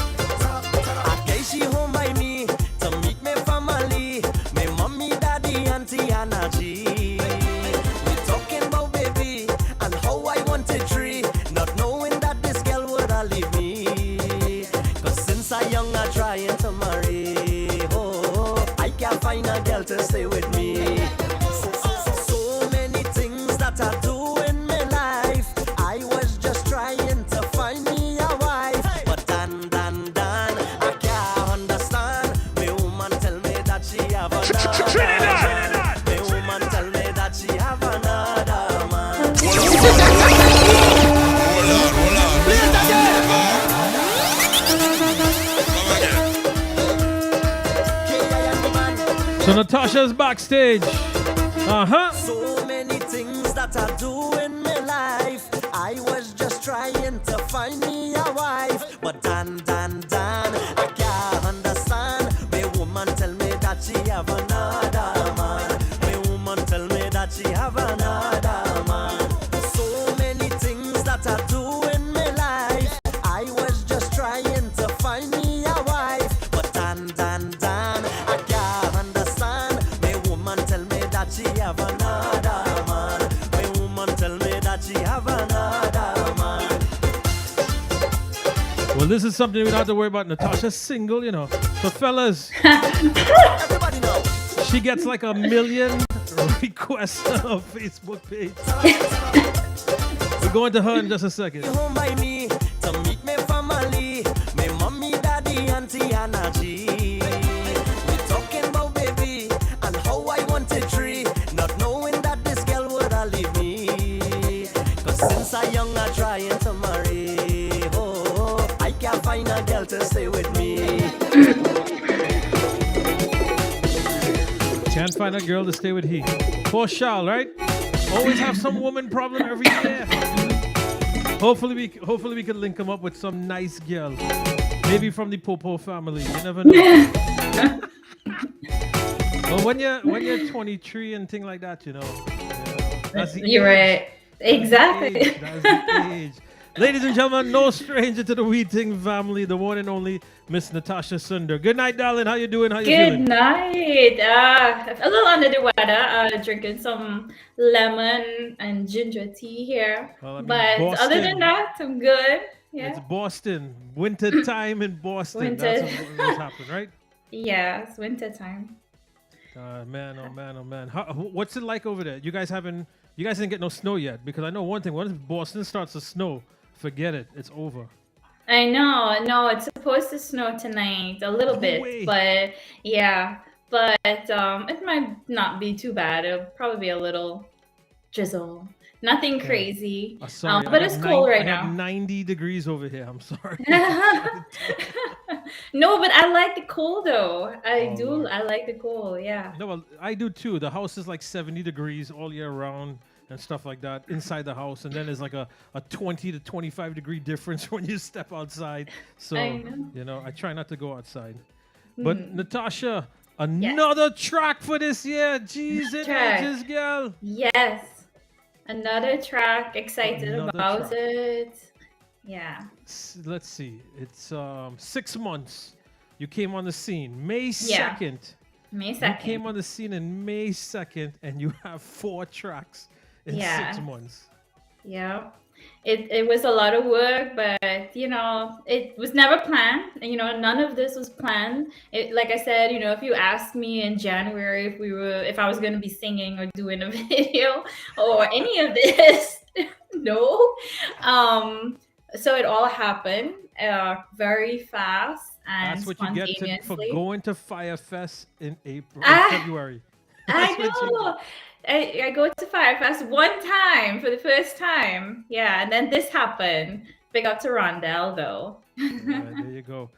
Okay, she home by me to meet my family, my mommy, daddy, auntie, and Auntie. We talking about baby and how I want a tree, not knowing that this girl would leave me. Cause since I young, I trying to marry. Oh, I can't find a girl to stay with me. So many things that I do in my life. I was just trying to find me a wife, but Dan, I can't understand. My woman tell me that she have another man. My woman tell me that she have another man. So Natasha's backstage. So many things that I do in my life. I was just trying to find me a wife, but Dan, I can't understand. My woman tell me that she have another man. My woman tell me that she have another man. So many things that I do in my life. I was just trying to find me a wife, but Dan, I can't understand. My woman tell me that she have another man. My woman tell me that she have another man. Well, this is something we don't have to worry about. Natasha's single, you know. So, fellas, Everybody know. she gets like 1 million requests on her Facebook page. We're going to her in just a second. Home by me to meet my family, my mommy, daddy, auntie, and Auntie. We talking about baby and how I want a tree, not knowing that this girl would leave me. Cause since I young, I trying to marry. Oh, I can't find a girl to stay with me. Can't find a girl to stay with he. Poor Charles, right? Always have some woman problem every year. Hopefully we can link him up with some nice girl. Maybe from the Popo family. You never know. But when you're 23 and thing like that, you know. That's the You're age. right. Exactly. That's the age. Ladies and gentlemen, no stranger to the Weeting family, the one and only Miss Natasha Sunder. Good night, darling. How you doing? How you Good feeling? night. A little under the weather. Drinking some lemon and ginger tea here. Well, I mean, but other Boston. than that, I'm good. Yeah. It's Boston. Winter time in Boston. Winter. That's what's happening, right? Yeah, it's winter time. Man, oh man, oh man. What's it like over there? You guys didn't get no snow yet, because I know one thing. Once Boston starts to snow, forget it. It's over. I know. No, it's supposed to snow tonight a little bit, way. but yeah. But it might not be too bad. It'll probably be a little drizzle. Nothing crazy. Sorry, but it's cold right I have now. 90 degrees over here. I'm sorry. No, but I like the cold though. I do. Lord. I like the cold. Yeah. No, well, I do too. The house is like 70 degrees all year round and stuff like that inside the house. And then there's like a 20 to 25 degree difference when you step outside. So, I know. you know, I try not to go outside. But Natasha, another track for this year. Jeez, it Track. ages, girl. Yes. Another track. Excited Another about track. it. Yeah. Let's see. It's 6 months. You came on the scene May Yeah. 2nd. May You 2nd. came on the scene in May 2nd, and you have 4 tracks in Yeah. 6 months. Yeah. It was a lot of work, but you know, it was never planned. You know, none of this was planned. Like I said, you know, if you asked me in January if I was gonna be singing or doing a video or any of this, no. So it all happened very fast and That's what you get for spontaneously. going to Firefest in Ah, February. I That's what you get. know. I go to Firefest one time for the first time. Yeah, and then this happened. Big up to Rondell though. All right, there you go.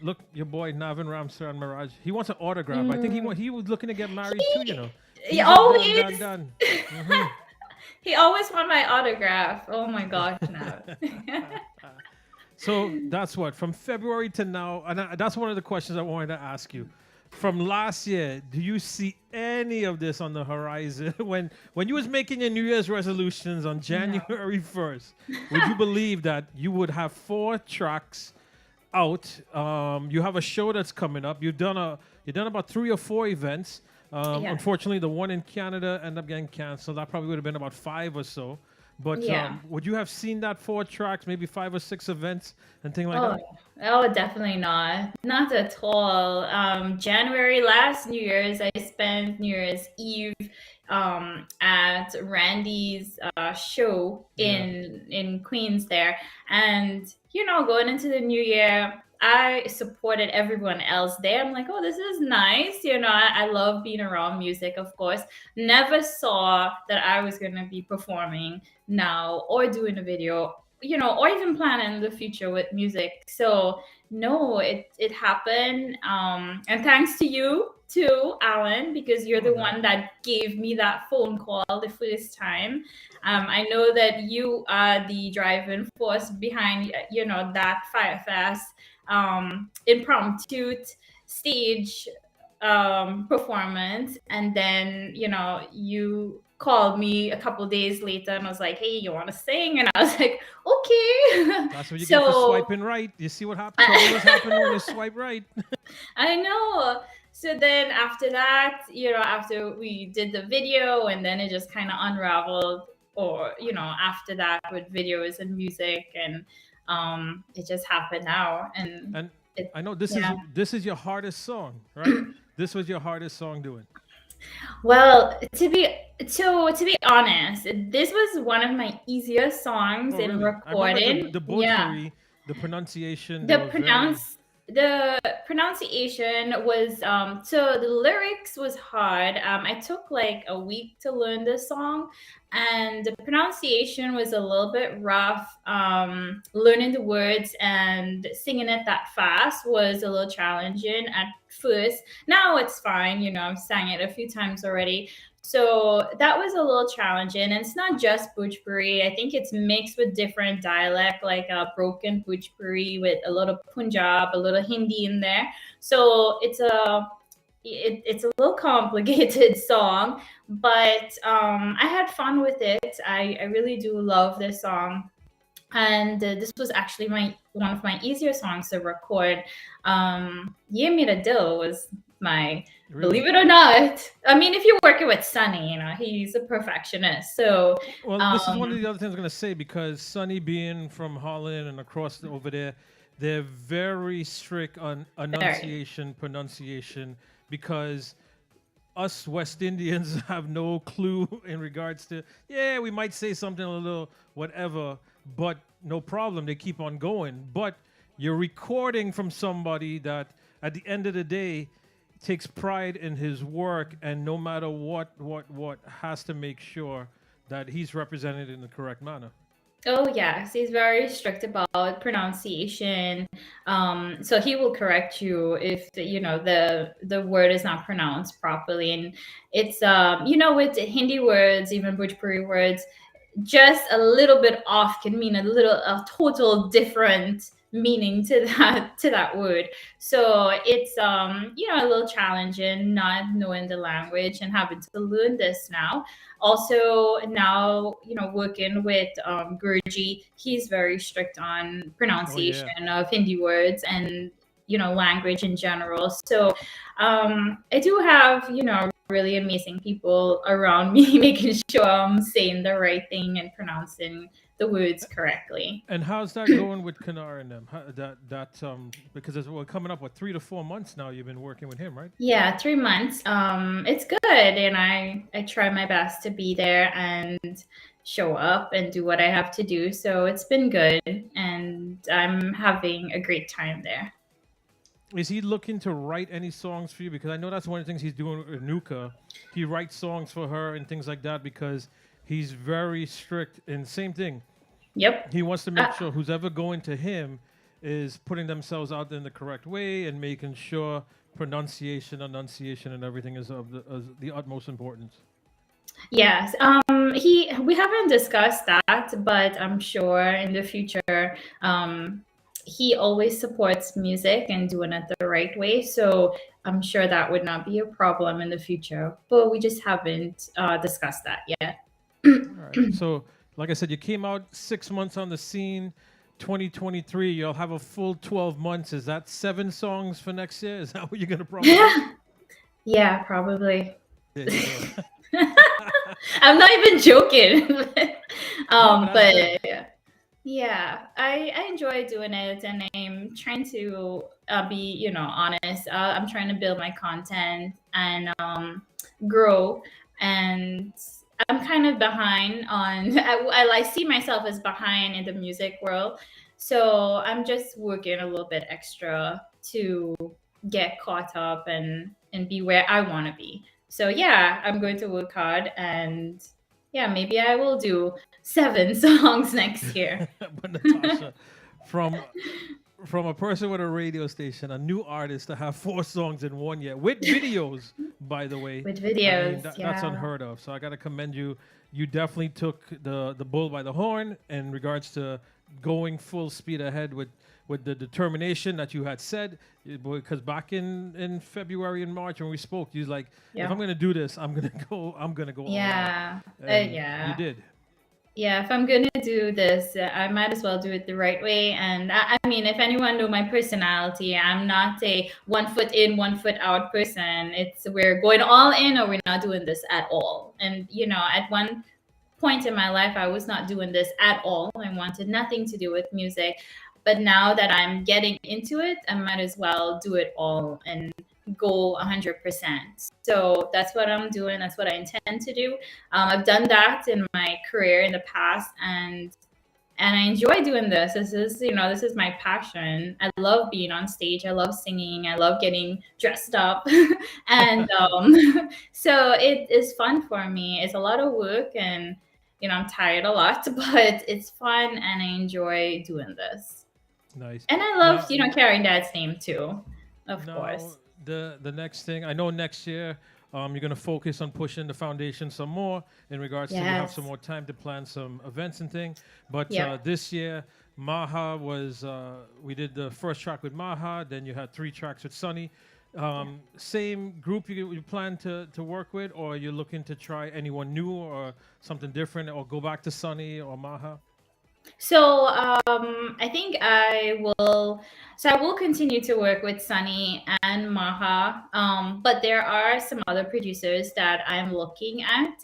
Look, your boy Navin Ramsar Mirage. He wants an autograph. I think Mm. he was looking to get married too. He He's a always done. he always want my autograph. Oh my gosh, now. So that's what from February to now, and that's one of the questions I wanted to ask you. From last year, do you see any of this on the horizon? When you was making your New Year's resolutions on January 1st, would you believe that you would have 4 tracks out? You have a show that's coming up. You've done about 3 or 4 events. Yeah. Unfortunately, the one in Canada ended up getting canceled. That probably would have been about 5 or so. But Yeah. would you have seen that 4 tracks, maybe 5 or 6 events and things like Oh, that? oh, definitely not. Not at all. January last New Year's, I spent New Year's Eve at Randy's show Yeah. in Queens there, and going into the new year, I supported everyone else there. I'm like, oh, this is nice. I love being around music, of course. Never saw that I was gonna be performing now or doing a video, or even planning the future with music. So no, it happened. And thanks to you too, Alan, because you're the one that gave me that phone call the first time. I know that you are the driving force behind, that Firefest impromptu stage performance, and then you called me a couple days later and was like, hey, you want to sing? And I was like, okay. That's what you get for So swiping right. You see what happens? Trouble happen when you swipe right. I know. So then after that, after we did the video, and then it just kind of unraveled, or after that with videos and music, and it just happened now. And And it, I know this yeah. is your hardest song, right? This was your hardest song doing. Well, to be honest, this was one of my easiest songs Oh, in really? I remember recording. the Yeah. Bhojpuri, the pronunciation. They the were very. pronounce the pronunciation was so the lyrics was hard. I took like a week to learn this song, and the pronunciation was a little bit rough. Learning the words and singing it that fast was a little challenging at first. Now it's fine, I've sang it a few times already. So that was a little challenging. And it's not just Bhojpuri. I think it's mixed with different dialect, like a broken Bhojpuri with a little Punjab, a little Hindi in there. So it's a little complicated song, but I had fun with it. I really do love this song. And this was actually one of my easier songs to record. Ye Mera Dil was my, Really? believe it or not. I mean, if you're working with Sonny, he's a perfectionist. So Well, this is one of the other things I'm gonna say because Sonny being from Holland and across over there, they're very strict on enunciation, pronunciation, because us West Indians have no clue in regards to, yeah, we might say something a little whatever, but no problem, they keep on going. But you're recording from somebody that at the end of the day takes pride in his work, and no matter what has to make sure that he's represented in the correct manner. Oh yes, he's very strict about pronunciation. So he will correct you if the word is not pronounced properly. And it's with Hindi words, even Bhojpuri words, just a little bit off can mean a total different meaning to that word. So it's a little challenging not knowing the language and having to learn this now. Also now, working with Gurji, he's very strict on Oh yeah. pronunciation of Hindi words and language in general. So I do have really amazing people around me making sure I'm saying the right thing and pronouncing the words correctly. And how's that going with Kanar and them? Because we're coming up with 3 to 4 months now. You've been working with him, right? Yeah, 3 months. It's good, and I try my best to be there and show up and do what I have to do. So it's been good, and I'm having a great time there. Is he looking to write any songs for you? Because I know that's one of the things he's doing with Nuka. He writes songs for her and things like that because he's very strict. And same thing, Yep. he wants to make sure who's ever going to him is putting themselves out in the correct way and making sure pronunciation, enunciation, and everything is of the utmost importance. Yes. We haven't discussed that, but I'm sure in the future, he always supports music and doing it the right way. So I'm sure that would not be a problem in the future. But we just haven't discussed that yet. All right. So, like I said, you came out 6 months on the scene. 2023, you'll have a full 12 months. Is that 7 songs for next year? Is that what you're gonna probably? Yeah, probably. There you go. I'm not even joking. but But that's yeah, I enjoy doing it, and I'm trying to be, honest. I'm trying to build my content and grow, and I'm kind of behind on. I see myself as behind in the music world, so I'm just working a little bit extra to get caught up and be where I want to be. So yeah, I'm going to work hard, and yeah, maybe I will do 7 songs next year. but Natasha, from from a person with a radio station, a new artist to have 4 songs in one year with videos, by the way. With I mean, videos, that's yeah. unheard of. So I got to commend you. You definitely took the bull by the horn in regards to going full speed ahead with the determination that you had said. Because back in February and March when we spoke, you was like, Yeah. if I'm gonna do this, I'm gonna go. I'm gonna go. all out. Yeah, And yeah. you did. Yeah, if I'm gonna do this, I might as well do it the right way. And I mean, if anyone know my personality, I'm not a 1 foot in, 1 foot out person. It's we're going all in or we're not doing this at all. And at one point in my life, I was not doing this at all. I wanted nothing to do with music. But now that I'm getting into it, I might as well do it all and go 100%. So that's what I'm doing. That's what I intend to do. I've done that in my career in the past, and I enjoy doing this. This is my passion. I love being on stage. I love singing. I love getting dressed up, and so it is fun for me. It's a lot of work, and I'm tired a lot, but it's fun, and I enjoy doing this. Nice. And I Now, love carrying Dad's name too, of now course. the next thing I know next year, you're gonna focus on pushing the foundation some more in regards to you have some Yes. more time to plan some events and thing. But Yep. this year, Maha was we did the first track with Maha. Then you had 3 tracks with Sunny. Same group you plan to work with, or you're looking to try anyone new or something different, or go back to Sunny or Maha? So I think I will. So I will continue to work with Sunny and Maha, but there are some other producers that I'm looking at.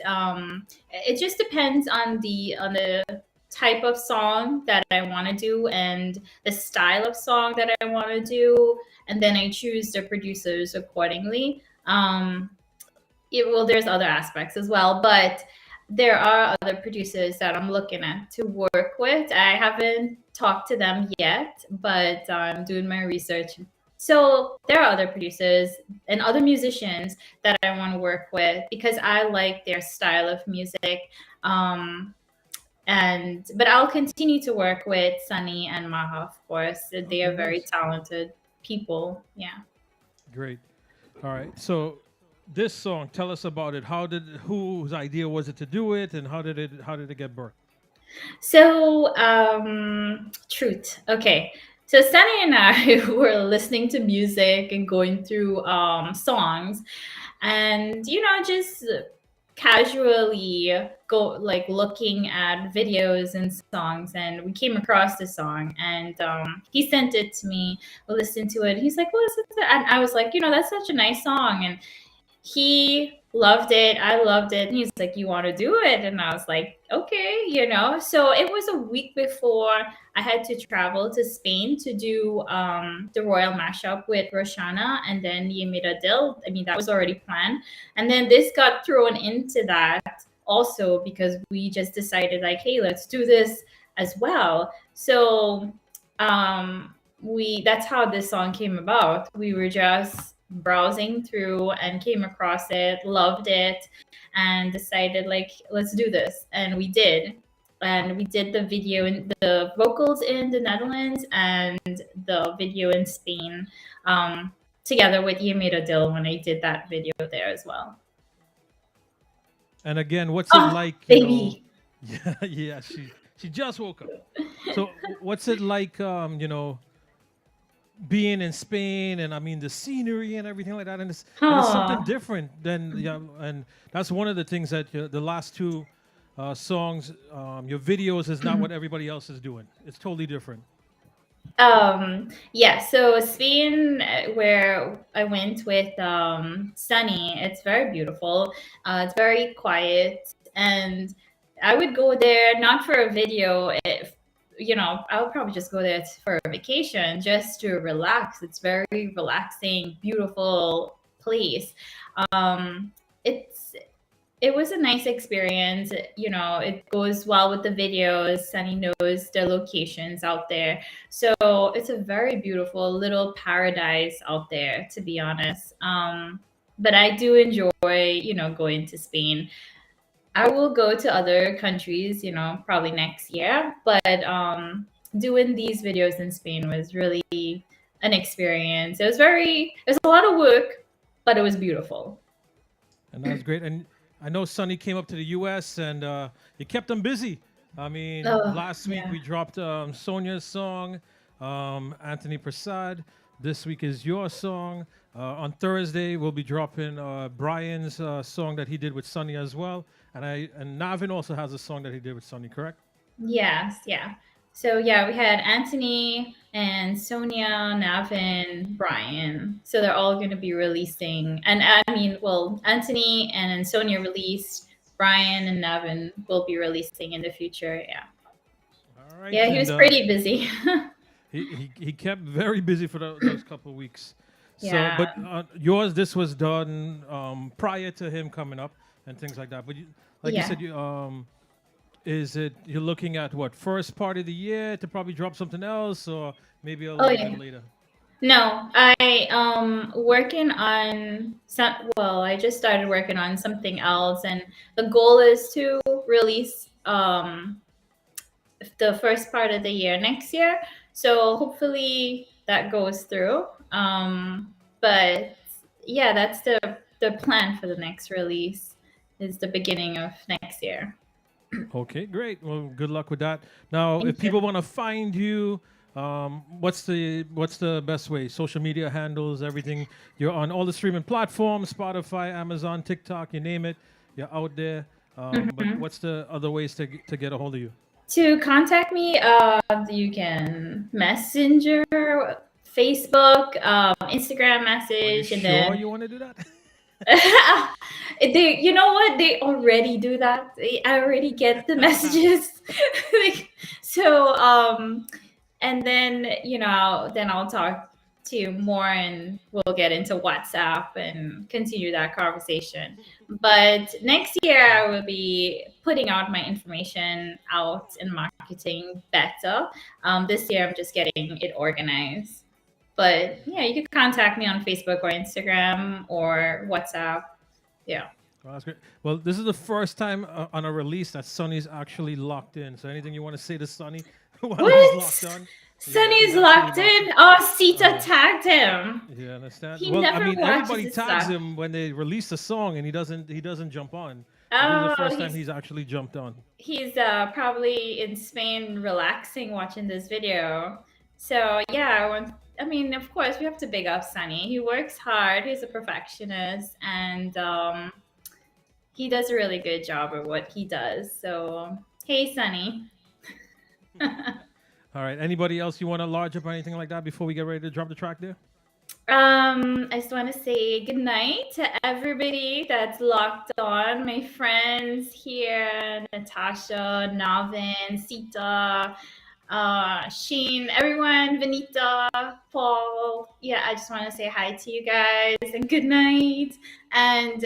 It just depends on the type of song that I want to do and the style of song that I want to do, and then I choose the producers accordingly. Well, there's other aspects as well, but there are other producers that I'm looking at to work with. I haven't talked to them yet, but I'm doing my research. So there are other producers and other musicians that I want to work with because I like their style of music. Um, and but I'll continue to work with Sunny and Maha, of course. They Okay, are very nice. talented people. Yeah. Great. All right. So this song, tell us about it. Whose idea was it to do it, and how did it get birthed? So, truth. Okay. So Sunny and I were listening to music and going through songs, and just casually go like looking at videos and songs, and we came across this song, and he sent it to me. We listened to it. He's like, "Well, listen to that," and I was like, "That's such a nice song," and he loved it. I loved it. And he's like, "You want to do it?" And I was like, "Okay." So it was a week before I had to travel to Spain to do the royal mashup with Roshana and then Yemira Dil. I mean, that was already planned. And then this got thrown into that also because we just decided like, hey, let's do this as well. So we that's how this song came about. We were just browsing through and came across it, loved it, and decided like, let's do this, and we did. And we did the video in the vocals in the Netherlands and the video in Spain, together with Yamida Dill when I did that video there as well. And again, what's it like? Baby. Yeah, she just woke up. So what's it like? Being in Spain, and I mean the scenery and everything like that, and it's something Aw. different than and that's one of the things that the last two songs, your videos is not what everybody else is doing. It's totally different. Yeah, so Spain, where I went with Sunny, it's very beautiful. It's very quiet, and I would go there not for a video. If I would probably just go there for a vacation, just to relax. It's very relaxing, beautiful place. It's it was a nice experience. It goes well with the videos. Sunny knows the locations out there. So it's a very beautiful little paradise out there, to be honest. But I do enjoy, going to Spain. I will go to other countries, probably next year. But doing these videos in Spain was really an experience. It was a lot of work, but it was beautiful. And that's great. And I know Sonny came up to the U.S. and you kept them busy. I mean, last week we dropped Sonia's song, Anthony Prasad. This week is your song. On Thursday, we'll be dropping Brian's song that he did with Sonny as well. And Navin also has a song that he did with Sonny, correct? Yes, yeah. So yeah, we had Anthony and Sonia, Navin, Brian. So they're all going to be releasing. And I mean, well, Anthony and Sonia released. Brian and Navin will be releasing in the future. Yeah. All right. Yeah, he was pretty busy. he kept very busy for those couple of weeks. Yeah. So, but yours, this was done prior to him coming up and things like that. But you said, is it you're looking at what first part of the year to probably drop something else, or maybe a little bit later? No, I working on some. Well, I just started working on something else, and the goal is to release the first part of the year next year. So hopefully that goes through. But yeah, that's the plan for the next release. Is the beginning of next year. Okay, great. Well, good luck with that. Now, if people want to find you, what's the best way? Social media handles, everything. You're on all the streaming platforms: Spotify, Amazon, TikTok, you name it. You're out there. But what's the other ways to get a hold of you? To contact me, you can Messenger, Facebook, Instagram message, and then. You want to do that? You know what? They already do that. I already get the messages. So, and then then I'll talk to you more, and we'll get into WhatsApp and continue that conversation. But next year, I will be putting out my information out in marketing better. This year, I'm just getting it organized. But yeah, you can contact me on Facebook or Instagram or WhatsApp. Yeah. Well, that's great. Well, this is the first time on a release that Sonny's actually locked in. So anything you want to say to Sonny while he's locked on? Sonny's locked in? Oh, Sita tagged him. Yeah, understand. He Well, never I mean, watches everybody his tags stuff. him when they release a song, and he doesn't jump on. This is Oh, the first time he's actually jumped on. He's probably in Spain relaxing watching this video. So yeah, I mean, of course, we have to big up Sonny. He works hard. He's a perfectionist, and he does a really good job at what he does. So hey, Sonny. All right. Anybody else you want to large up or anything like that before we get ready to drop the track there? I just want to say good night to everybody that's locked on. My friends here, Natasha, Navin, Sita, Sheen, everyone, Vanita, Paul. Yeah, I just want to say hi to you guys and good night. And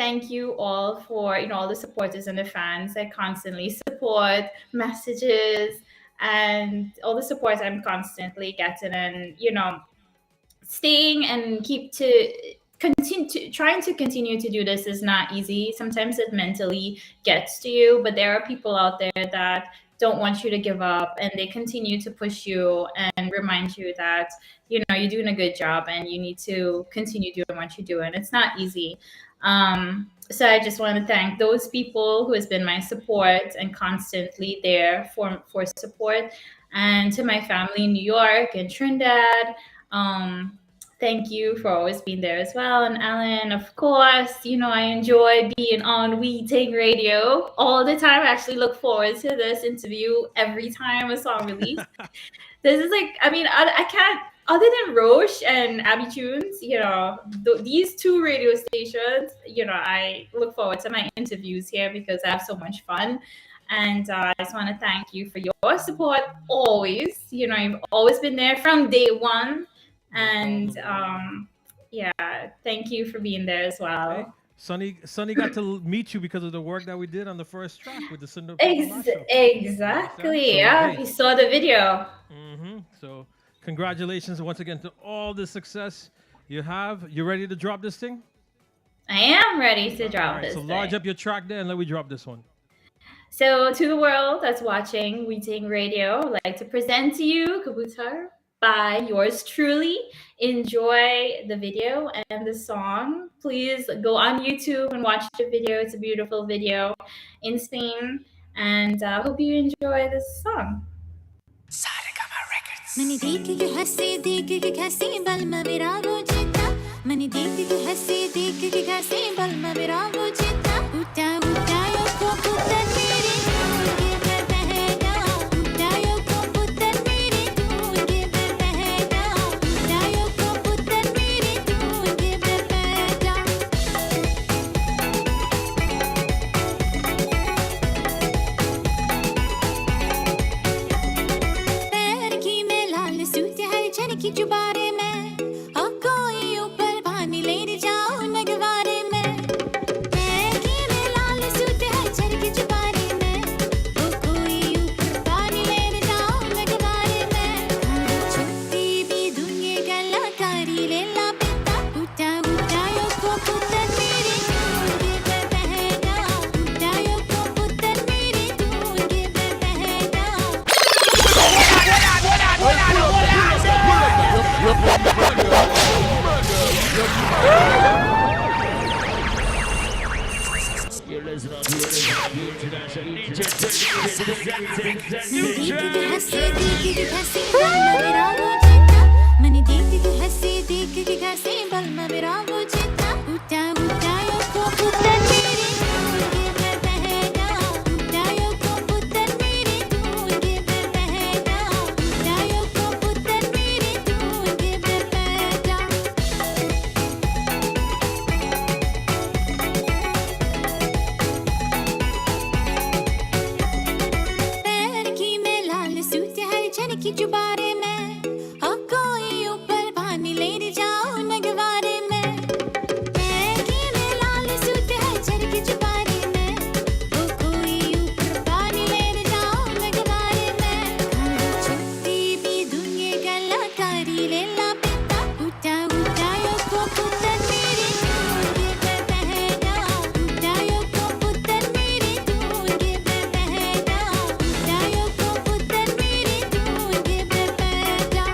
thank you all for all the supporters and the fans that constantly support messages and all the support I'm constantly getting, and staying and keep to continue trying to continue to do this is not easy. Sometimes it mentally gets to you, but there are people out there that don't want you to give up, and they continue to push you and remind you that you're doing a good job and you need to continue doing what you're doing. It's not easy. So I just want to thank those people who has been my support and constantly there for support, and to my family in New York and Trinidad. Thank you for always being there as well. And Alan, of course, I enjoy being on We Ting Radio all the time. I actually look forward to this interview every time a song release. This is like, I can't, other than Roche and Abby Tunes, these two radio stations, I look forward to my interviews here because I have so much fun. And I just want to thank you for your support always. You've always been there from day one. And yeah, thank you for being there as well. Hey, Sonny got to meet you because of the work that we did on the first track with the Cinder Exactly. Yeah, he saw the video. So congratulations once again to all the success you have. You ready to drop this thing? I am ready to drop this. So large up your track there and let me drop this one. So to the world that's watching We Ting Radio, I'd like to present to you Kabutar by yours truly. Enjoy the video and the song. Please go on YouTube and watch the video. It's a beautiful video in Spain. And I hope you enjoy this song. Mani deek ki hasi deek ki kasi bal ma mera wo jita mani deek ki hasi deek ki kasi bal ma mera wo jita uta uta yo ko putar mere ke behna uta yo ko putar mere ke behna uta yo ko putar mere ke behna की जुबारे में और कोई ऊपर पानी ले जाओ नगवारे में की में लाल सूट है चर की जुबारे में और कोई ऊपर पानी ले जाओ नगवारे में छुट्टी भी दुनिया कलाकारी ले ला पिता उठा उठा यो को पुत्र मेरे दूंगे बहना उठा यो को पुत्र मेरे दूंगे बहना मनी देख के हंसी देख के हंसी बल में मेरा वो चिता उठा उठा यो को पुत्र मेरे दूंगे बहना उठा यो को पुत्र मेरे दूंगे बहना उठा यो को पुत्र मेरे दूंगे बहना पैर की में लाल सूट है चन की जुबारे में और कोई ऊपर पानी ले जाओ नगवारे में पैर की में लाल सूट है चन की जुबारे में और कोई ऊपर पानी ले जाओ नगवारे में छुट्टी भी दुनिया कलाकारी ले ला पिता उठा उठा यो को पुत्र मेरे दूंगे बहना उठा यो को पुत्र मेरे दूंगे बहना उठा यो को पुत्र मेरे दूंगे बहना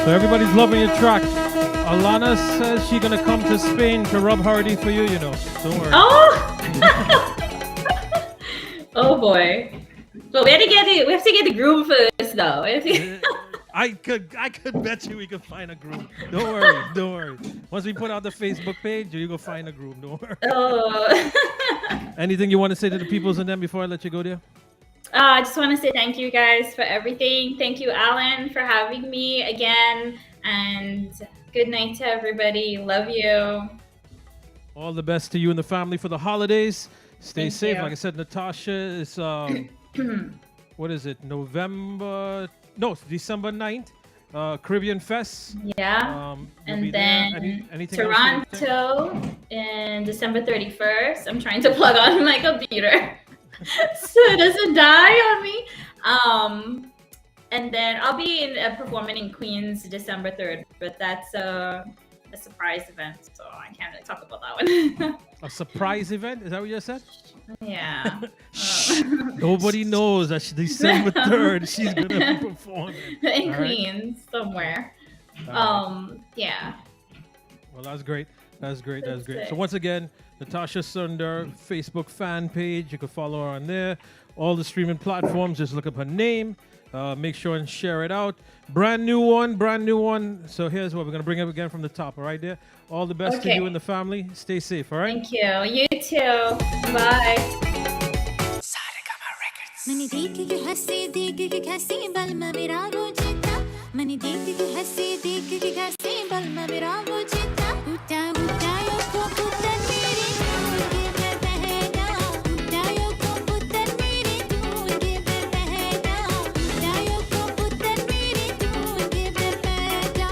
So everybody's loving your track. Alana says she's gonna come to Spain to rub hardy for you, Don't worry. Oh! Oh boy. But we have to get the groove first though. I could bet you we could find a group. Don't worry. Once we put out the Facebook page, you go find a group. Don't worry. Oh. Anything you want to say to the peoples and them before I let you go there? I just want to say thank you guys for everything. Thank you, Alan, for having me again. And good night to everybody. Love you. All the best to you and the family for the holidays. Stay Thank safe. you. Like I said, Natasha is what is it? December 9th. Caribbean Fest. Yeah. You'll And be there. then Anything else you would say? Toronto in December 31st. I'm trying to plug on my computer so it doesn't die on me. And then I'll be performing in Queens December 3rd, but that's a surprise event, so I can't really talk about that one. A surprise event? Is that what you said? Yeah. Nobody knows that December 3rd she's gonna be performing In All right? Queens somewhere. Yeah. Well, that's great. That's great. That's great. it. So once again, Natasha Sunder Facebook fan page. You can follow her on there. All the streaming platforms. Just look up her name. Make sure and share it out. Brand new one. So here's what we're gonna bring up again from the top. All right, there. All the best to Okay. you and the family. Stay safe. All right. Thank you. You too. Bye. Money देख के हंसी देख के कैसी बल में मेरा वो जीता मनी देख के हंसी देख के कैसी बल में मेरा वो जीता उठा उठायो को पुत्र मेरी दूंगे मैं बहना उठायो को पुत्र मेरी दूंगे मैं बहना उठायो को पुत्र मेरी दूंगे मैं बहना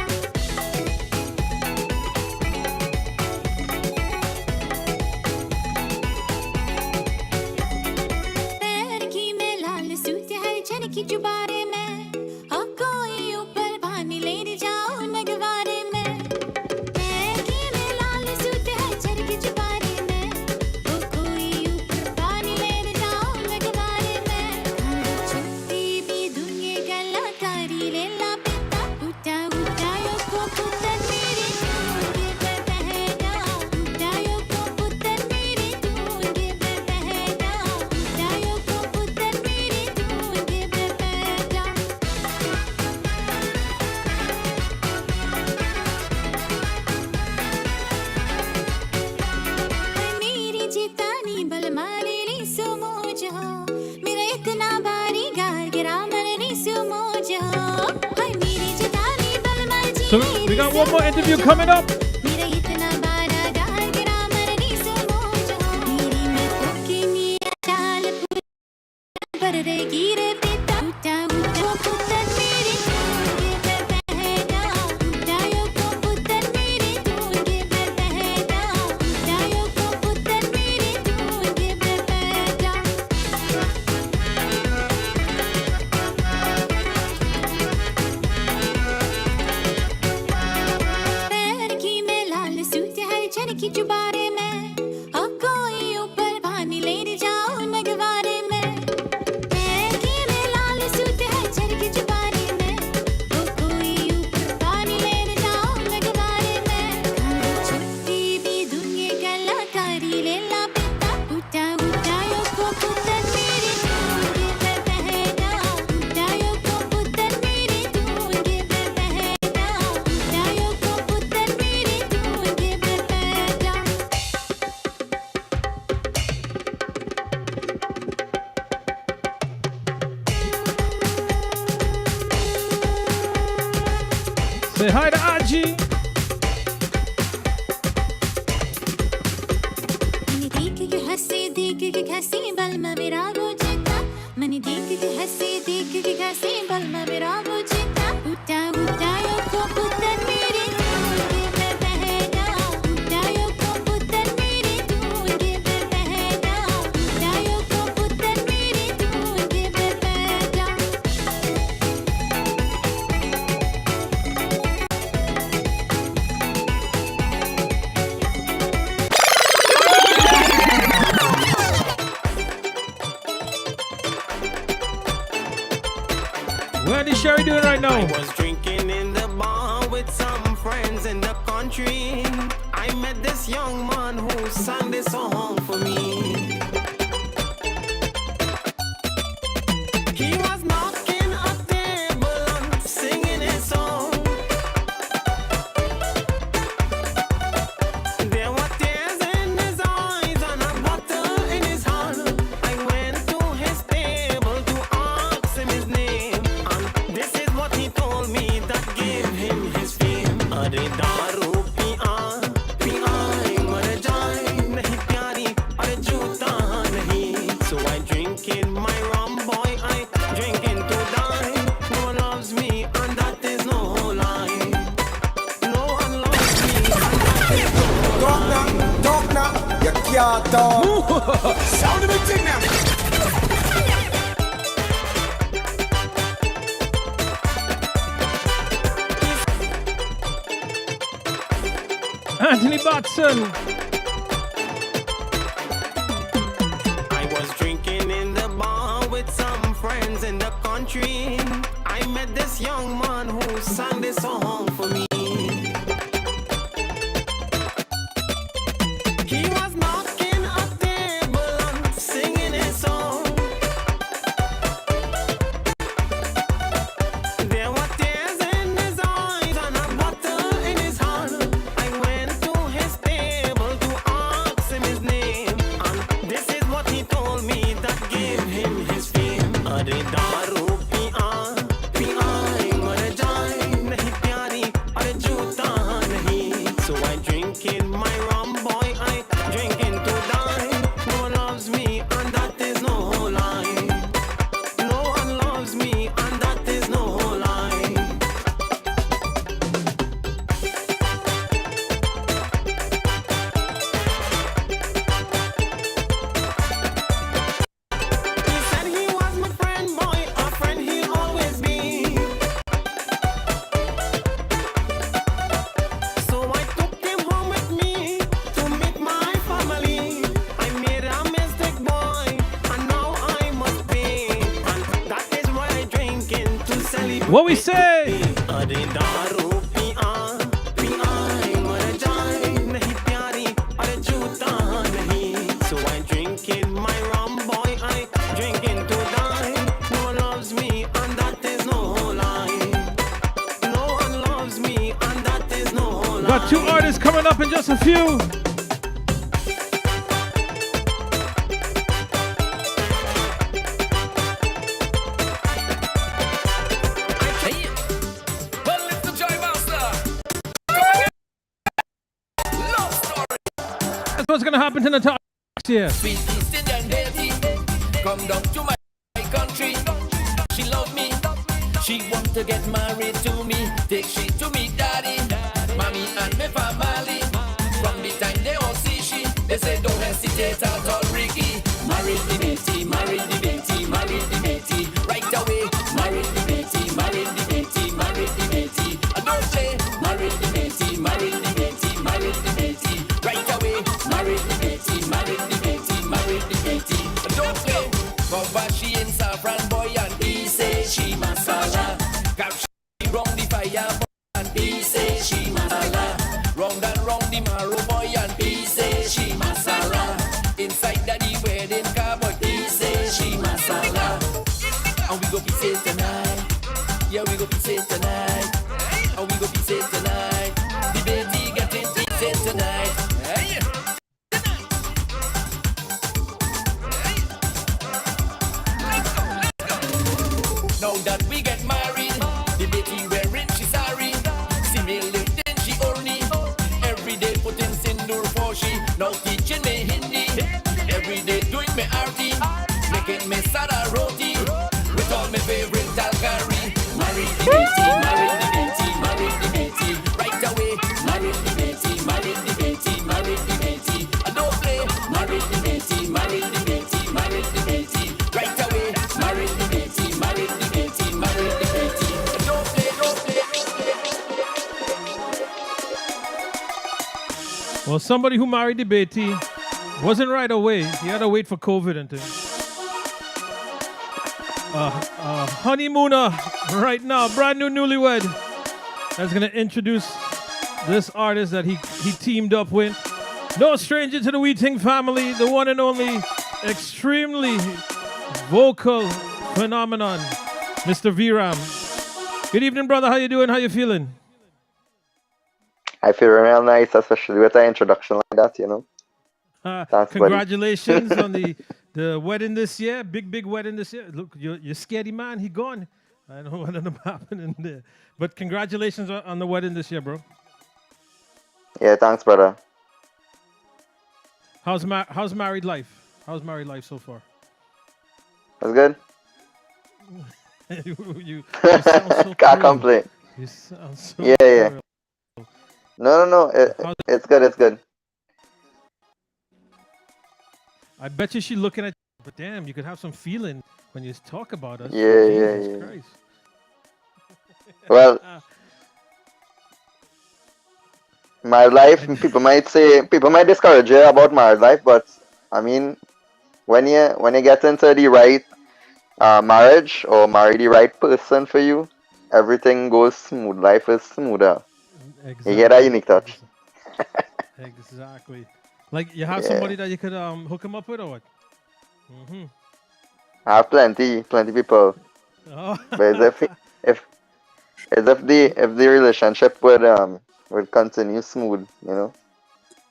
पैर की में लाल सूट है चन की जुबारे में हो कोई ऊपर पानी ले जाओ नगवारे में पैर की में लाल सूट है चन की जुबारे में हो कोई ऊपर पानी ले जाओ नगवारे में छुट्टी भी दुनिया गलाकारी ले ला पिता उठा उठायो को पुत्र मेरी दूंगे मैं बहना उठायो को पुत्र मेरी दूंगे मैं बहना उठायो को पुत्र मेरी दूंगे मैं बहना मेरी जितानी बल मारी नी सुमोज हो मेरा इतना भारी गार गिरा मन नी सुमोज हो हाय मेरी जितानी बल मारी So we got one more interview coming up. मेरा इतना बारा गार गिरा मन नी सुमोज हो मेरी मैं तो की नी डाल पर रे गिरे पिता उठा उठा पुत्र मेरी दूंगे मैं बहना उठायो को पुत्र मेरी दूंगे मैं बहना उठायो को पुत्र मेरी दूंगे मैं बहना पैर की में लाल सूट है चन की जुबारे में हो कोई ऊपर पानी ले जाओ नगवारे में पैर की में लाल सूट है चन की जुबारे में हो कोई ऊपर पानी ले जाओ नगवारे में छुट्टी भी दुनिया गलाकारी ले ला पिता उठा उठायो को पुत्र मेरी दूंगे मैं बहना उठायो को पुत्र मेरी दूंगे मैं बहना उठायो को पुत्र मेरी दूंगे मैं बहना Say hi to Aji. Money देख के हंसी देख के कैसी बल में मेरा वो जीता मनी देख के हंसी देख के कैसी बल में मेरा वो जीता उठा उठायो को पुत्र मेरी दूंगे मैं बहना उठायो को पुत्र मेरी दूंगे मैं बहना उठायो को पुत्र मेरी दूंगे मैं बहना What is Sherry doing right now? Was drinking in the bar with some friends in the country. I met this young man who sang this song for me. He was knocking a table and singing his song. There were tears in his eyes and a bottle in his hand. I went to his table to ask him his name, and this is what he told me that gave him his fame. अरे दारू पिया पिया मर जाए नहीं प्यार Yato. Sound of the thing now. Anthony Batson. I was drinking in the bar with some friends in the country. I met this young man who sang this song for me. He was knocking a table and singing his song. There were tears in his eyes and a bottle in his hand. I went to his table to ask him his name, and this is what he told me that gave him his fame. Are दारू पिया मर जाए नहीं प्यारी अरे जूता नहीं. So I drink in my rum boy, I drink in to die. No one loves me and that is no lie. No one loves me and that is no lie. He said he was my friend boy, a friend he'll always be. So I took him home with me to meet my family. I made a mistake boy and now I must pay. And that is why I drink in to celebrate. What we say? अरे दारू पिया मर जाए नहीं प्यारी अरे जूता नहीं. So I drink in my rum boy, I drink in to die. No one loves me and that is no lie. No one loves me and that is no lie. Got two artists coming up in just a few. Well, it's the Joy Master. Love story. That's what's gonna happen to the top here. Sweet East Indian lady, come down to my country. She love me. She want to get married to me. Take she to me daddy, mommy and me family. From the time they all see she, they say don't hesitate at all, Ricky. Marry the matey, marry the matey, marry the matey. Right away, marry the matey, marry the matey, marry the matey. I don't play. Marry the matey, marry the matey, marry the matey. Right away, marry the matey, marry the matey, marry the matey. I don't play. Cover she in saffron boy and he say she masala. Cap she round the fire boy and he say she masala. Round and round the marrow boy and he say she masala. Inside the wedding car boy he say she masala. And we go be safe tonight. Yeah, we go be safe tonight. And we go be safe tonight. The baby getting safe tonight. Hey. Now that we get married, the baby wearing she sorry. Simulating she only. Every day putting sindoor for she. Now teaching me Hindi. Every day doing me arty. Making me sada roti. With all my favorite Calgary. Marry the baby, marry the baby, marry the baby. Right away, marry the baby, marry the baby, marry the baby. I don't play. Marry the baby, marry the baby, marry the baby. Right away, marry the baby, marry the baby, marry the baby. I don't play, don't play, don't play. Well, somebody who married the Betty wasn't right away. He had to wait for COVID and things. Honeymooner right now, brand new newlywed. That's gonna introduce this artist that he teamed up with. No stranger to the We Ting family, the one and only extremely vocal phenomenon, Mr. Viram. Good evening, brother. How you doing? How you feeling? I feel real nice, especially with an introduction like that, you know. Thanks, Congratulations on the wedding this year. Big wedding this year. Look, you're scaredy man. He gone. I don't know what ended up happening there. But congratulations on the wedding this year, bro. Yeah, thanks, brother. How's married life? How's married life so far? That's good. you sound so Can't complain. You sound so yeah. No. It's good. It's good. I bet you she's looking at. But damn, you could have some feeling when you talk about us. Yeah, yeah, Jesus yeah. Christ. Well, married life, people might discourage you about married life, but I mean, when you get into the right marriage or marry the right person for you, everything goes smooth. Life is smoother. You get that Exactly. unique touch. Exactly. Like you have Yeah, somebody that you could hook him up with or what? Mm-hmm. I have plenty people. Oh. But if if the relationship would continue smooth, you know.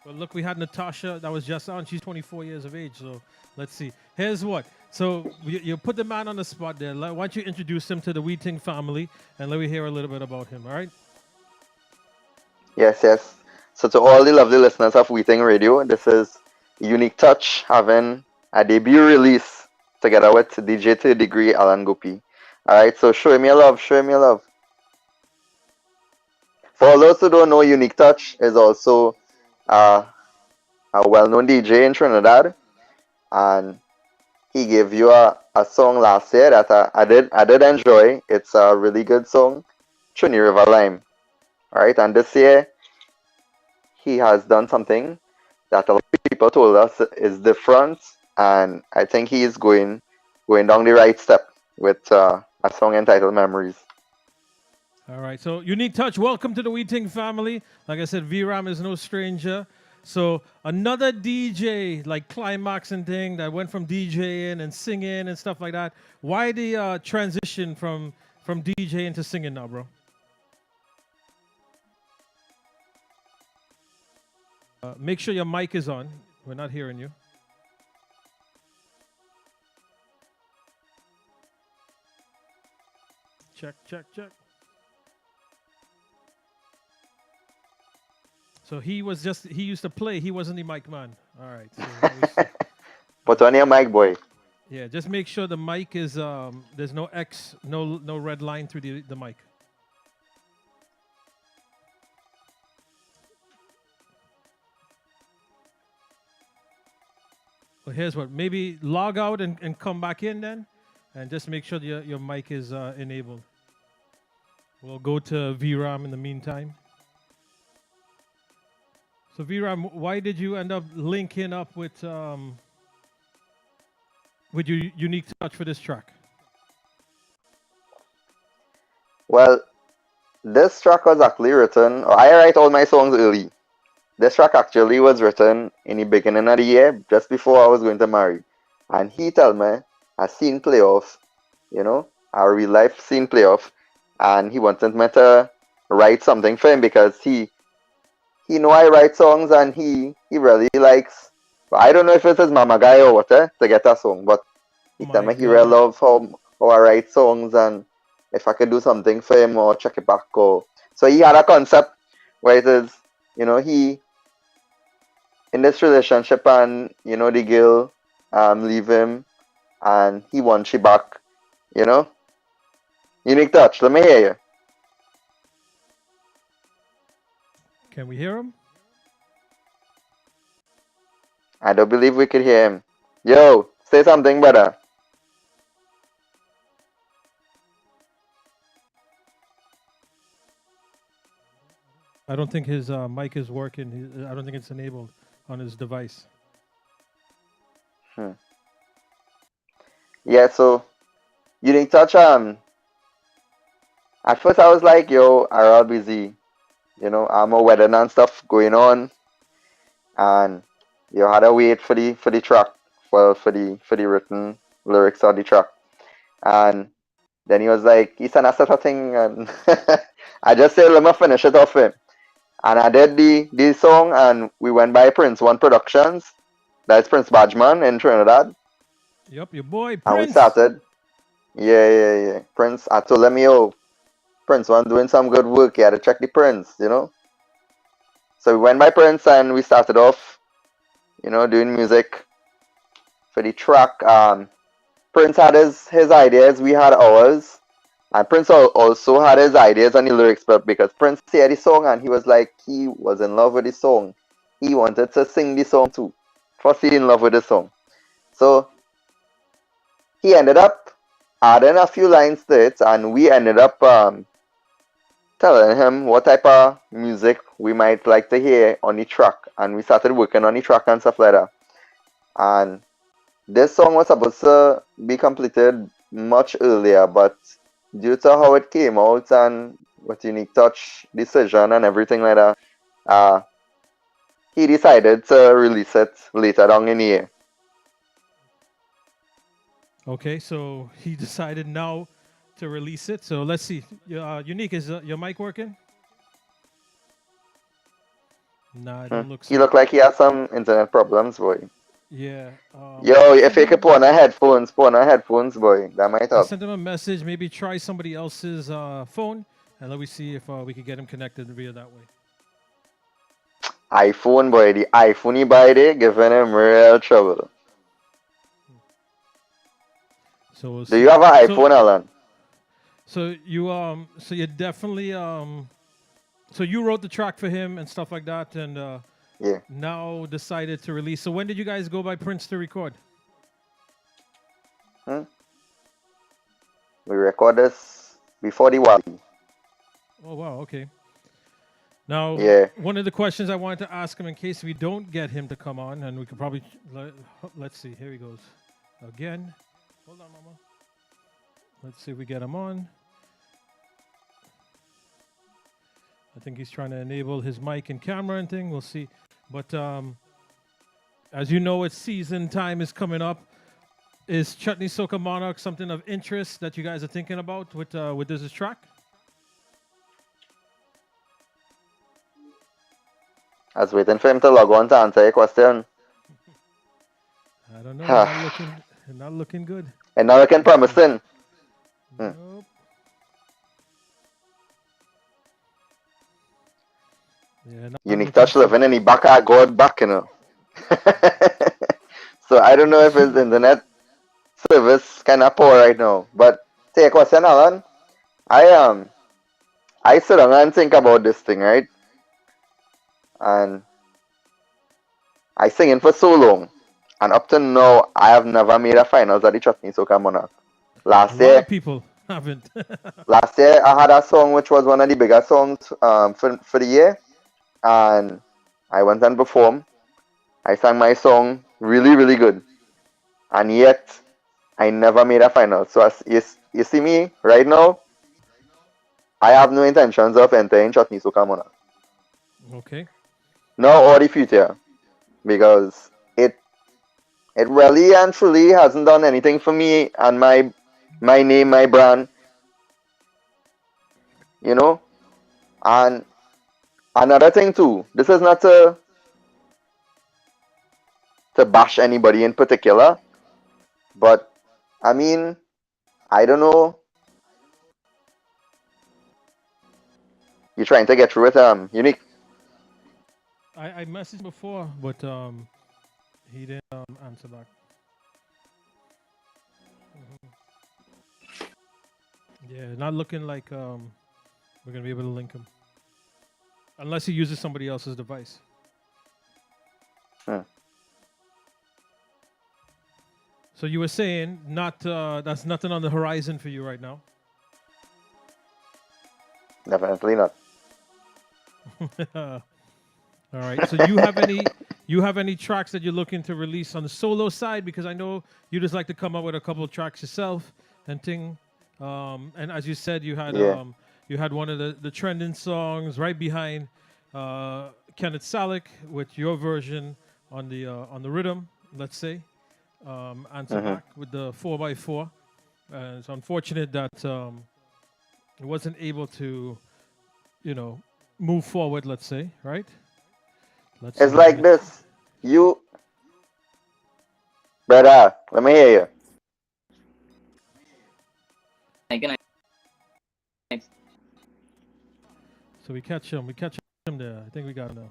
Well, look, we had Natasha that was just on. She's 24 years of age. So let's see. Here's what. So you put the man on the spot there. Why don't you introduce him to the Weeting family and let me hear a little bit about him, all right? Yes, yes. So to all the lovely listeners of Weeting Radio, this is Unique Touch having a debut release together with DJ 3rd Degree Alan Gopi. Alright, so show him your love, show him your love. For all those who don't know, Unique Touch is also uh, a well-known DJ in Trinidad, and he gave you a song last year that I did enjoy. It's a really good song, Trini River Lime. Alright, and this year he has done something that a lot of people told us is different, and I think he is going down the right step with a song entitled Memories. All right. So, Unique Touch, welcome to the Weeting family. Like I said, VRAM is no stranger. So, another DJ like Climax and thing that went from DJing and singing and stuff like that. Why the transition from DJing to singing now, bro? Make sure your mic is on. We're not hearing you. Check, check, check. So he used to play. He wasn't the mic man. All right. So Put on your mic, boy. yeah, just make sure the mic is there's no X, no red line through the mic. Well, here's what. Maybe log out and come back in then, and just make sure your mic is enabled. We'll go to VRAM in the meantime. So VRAM, why did you end up linking up with your Unique Touch for this track? Well, this track was actually written. I write all my songs early. This track actually was written in the beginning of the year, just before I was going to marry. And he told me a scene playoff, a real life scene playoff, and he wanted me to write something for him because he know I write songs and he really likes. But I don't know if it's his mama guy or what to get a song, but he told me he really love how I write songs and if I could do something for him or check it back or so he had a concept where it is, he in this relationship and the girl leave him and he wants she back, Unique Touch, let me hear you. Can we hear him? I don't believe we could hear him. Yo, say something, brother. I don't think his mic is working. I don't think it's enabled on his device. Yeah, so Unique Touch, at first I was like, yo, I'm all busy. I'm a wedding and stuff going on. And you had to wait for the track, for the written lyrics of the track. And then he was like, he sent us a thing and I just said let me finish it off him. And I did the song and we went by Prince One Productions. That's Prince Badgeman in Trinidad. Yep, your boy Prince. And we started. Yeah. Prince, I told him, yo, Prince One doing some good work. He had to check the Prince, So we went by Prince and we started off, doing music for the track. Prince had his ideas, we had ours. And Prince also had his ideas on the lyrics, but because Prince heard the song and he was like, he was in love with the song. He wanted to sing the song too. First he in love with the song. So he ended up adding a few lines to it, and we ended up telling him what type of music we might like to hear on the track, and we started working on the track and stuff like that. And this song was supposed to be completed much earlier, but due to how it came out and with Unique Touch decision and everything like that, he decided to release it later down in the year. Okay, so he decided now to release it. So let's see. Unique, is your mic working? Nah, it don't look He so. looked like he had some internet problems, boy. Yeah. Yo, if you could put on headphones, boy. That might I help. sent him a message. Maybe try somebody else's phone, and let me see if we could get him connected via that way. iPhone, boy. The iPhone he buy there giving him real trouble. So we'll Do you have an iPhone, Alan? So you definitely so you wrote the track for him and stuff like that, and Yeah. now decided to release. So when did you guys go by Prince to record? We record this before the Wally. Oh wow, okay. Now, Yeah. one of the questions I wanted to ask him in case we don't get him to come on, and we could probably let's see. Here he goes again. Hold on, Mama. Let's see if we get him on. I think he's trying to enable his mic and camera and thing. We'll see. But as you know, it's season time is coming up. Is Chutney Soca Monarch something of interest that you guys are thinking about with this track? I was waiting for him to log on to answer your question. I don't know. Not looking good. And now I can promising. Nope. Yeah, Unique Touch living in the back of God back, you know. So I don't know if his internet service kind of poor right now. But take a question, Alan. I sit down and think about this thing, right? And I singing for so long, and up to now I have never made a finals at the Chutney Soca Monarch. Last A lot year, of people haven't. last year I had a song which was one of the biggest songs for the year, and I went and performed. I sang my song really, really good, and yet I never made a final. So as you see me right now, I have no intentions of entering Chutney Soca Monarch. Okay. Now or the future, because it really and truly hasn't done anything for me and my name, my brand, you know. And another thing too, this is not to bash anybody in particular, but I mean, I don't know. You're trying to get through with Unique. I messaged before, but he didn't answer back. Yeah, not looking like we're gonna be able to link him, unless he uses somebody else's device. So you were saying not that's nothing on the horizon for you right now. Definitely not. All right. So you have any tracks that you're looking to release on the solo side? Because I know you just like to come up with a couple of tracks yourself and Ting. And as you said, you had one of the trending songs right behind Kenneth Salick with your version on the rhythm. Let's say, answer back with the 4x4. It's unfortunate that it wasn't able to, move forward. Let's say, right? It's like this. You, brother, let me hear you. So we catch him there. I think we got him now.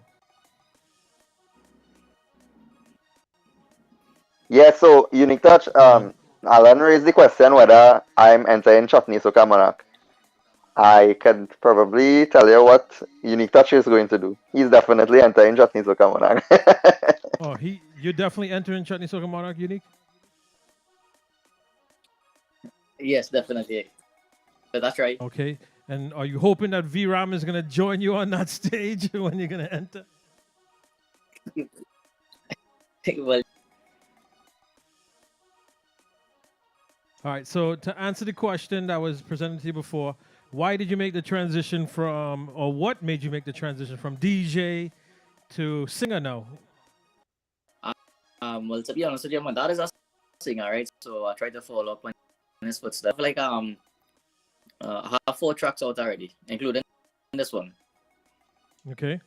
Yeah, so Unique Touch, Alan raised the question whether I'm entering Chutney Soca Monarch. I can probably tell you what Unique Touch is going to do. He's definitely entering Chutney Soca Monarch. Oh, you're definitely entering Chutney Soca Monarch, Unique? Yes, definitely. But that's right. Okay. And are you hoping that V-Ram is gonna join you on that stage when you're gonna enter? Well, All right. So to answer the question that was presented to you before, why did you make the transition from, or what made you make the transition from DJ to singer now? well, to be honest with you, my dad is a singer, right? So I try to follow up on his footsteps. Like I have 4 tracks out already, including this one. Okay.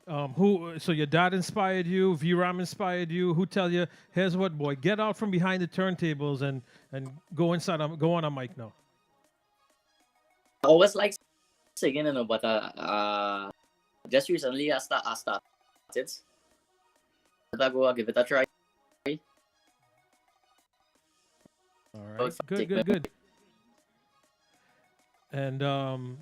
Who? So your dad inspired you. V-Ram inspired you. Who tell you? Here's what, boy. Get out from behind the turntables and go inside. Go on a mic now. I always like singing, but just recently I started. I go give it a try. All right. Good. And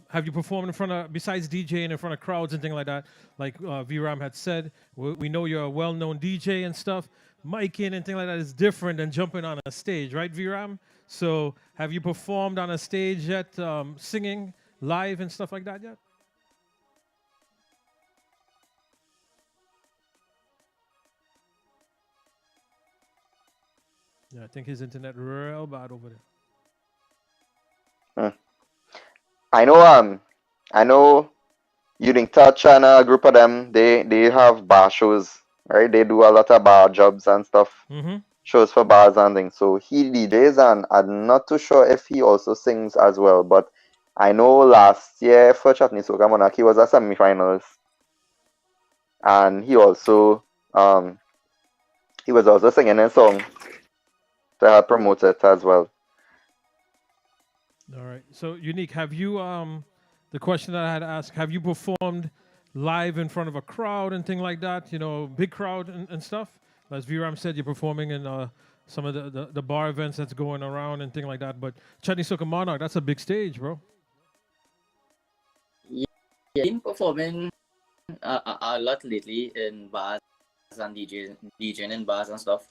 have you performed in front of, besides DJing in front of crowds and things like that? Like V-Ram had said, we know you're a well-known DJ and stuff. Miking and things like that is different than jumping on a stage, right, V-Ram? So have you performed on a stage yet, singing live and stuff like that yet? Yeah, I think his internet real bad over there. I know Unique Touch and a group of them, they have bar shows, right? They do a lot of bar jobs and stuff, shows for bars and things. So he DJs, and I'm not too sure if he also sings as well. But I know last year for Chutney Soca Monarch, he was a semi-finalist, and he was also singing a song to help promote it as well. All right. So Unique, have you the question that I had asked, have you performed live in front of a crowd and thing like that? You know, big crowd and stuff? As V-Ram said, you're performing in some of the bar events that's going around and thing like that. But Chutney Soca Monarch, that's a big stage, bro. Yeah, been performing a lot lately in bars and DJing in bars and stuff.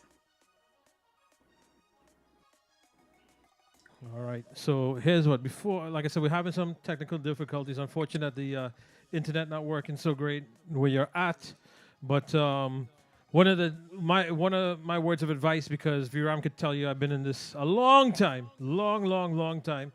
All right. So here's what. Before, like I said, we're having some technical difficulties. Unfortunate the internet not working so great where you're at. But one of my words of advice, because V-Ram could tell you I've been in this a long time, long time.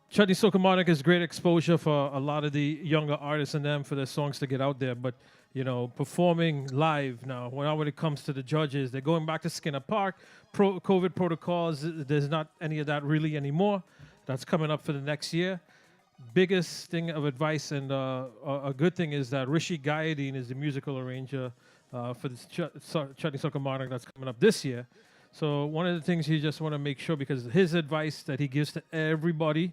Chutney Soca Monarch is great exposure for a lot of the younger artists and them for their songs to get out there. But you know, performing live now, when it comes to the judges, they're going back to Skinner Park. COVID protocols, there's not any of that really anymore. That's coming up for the next year. Biggest thing of advice and a good thing is that Rishi Gayadeen is the musical arranger for this Chutney Soca Monarch that's coming up this year. So one of the things you just want to make sure, because his advice that he gives to everybody,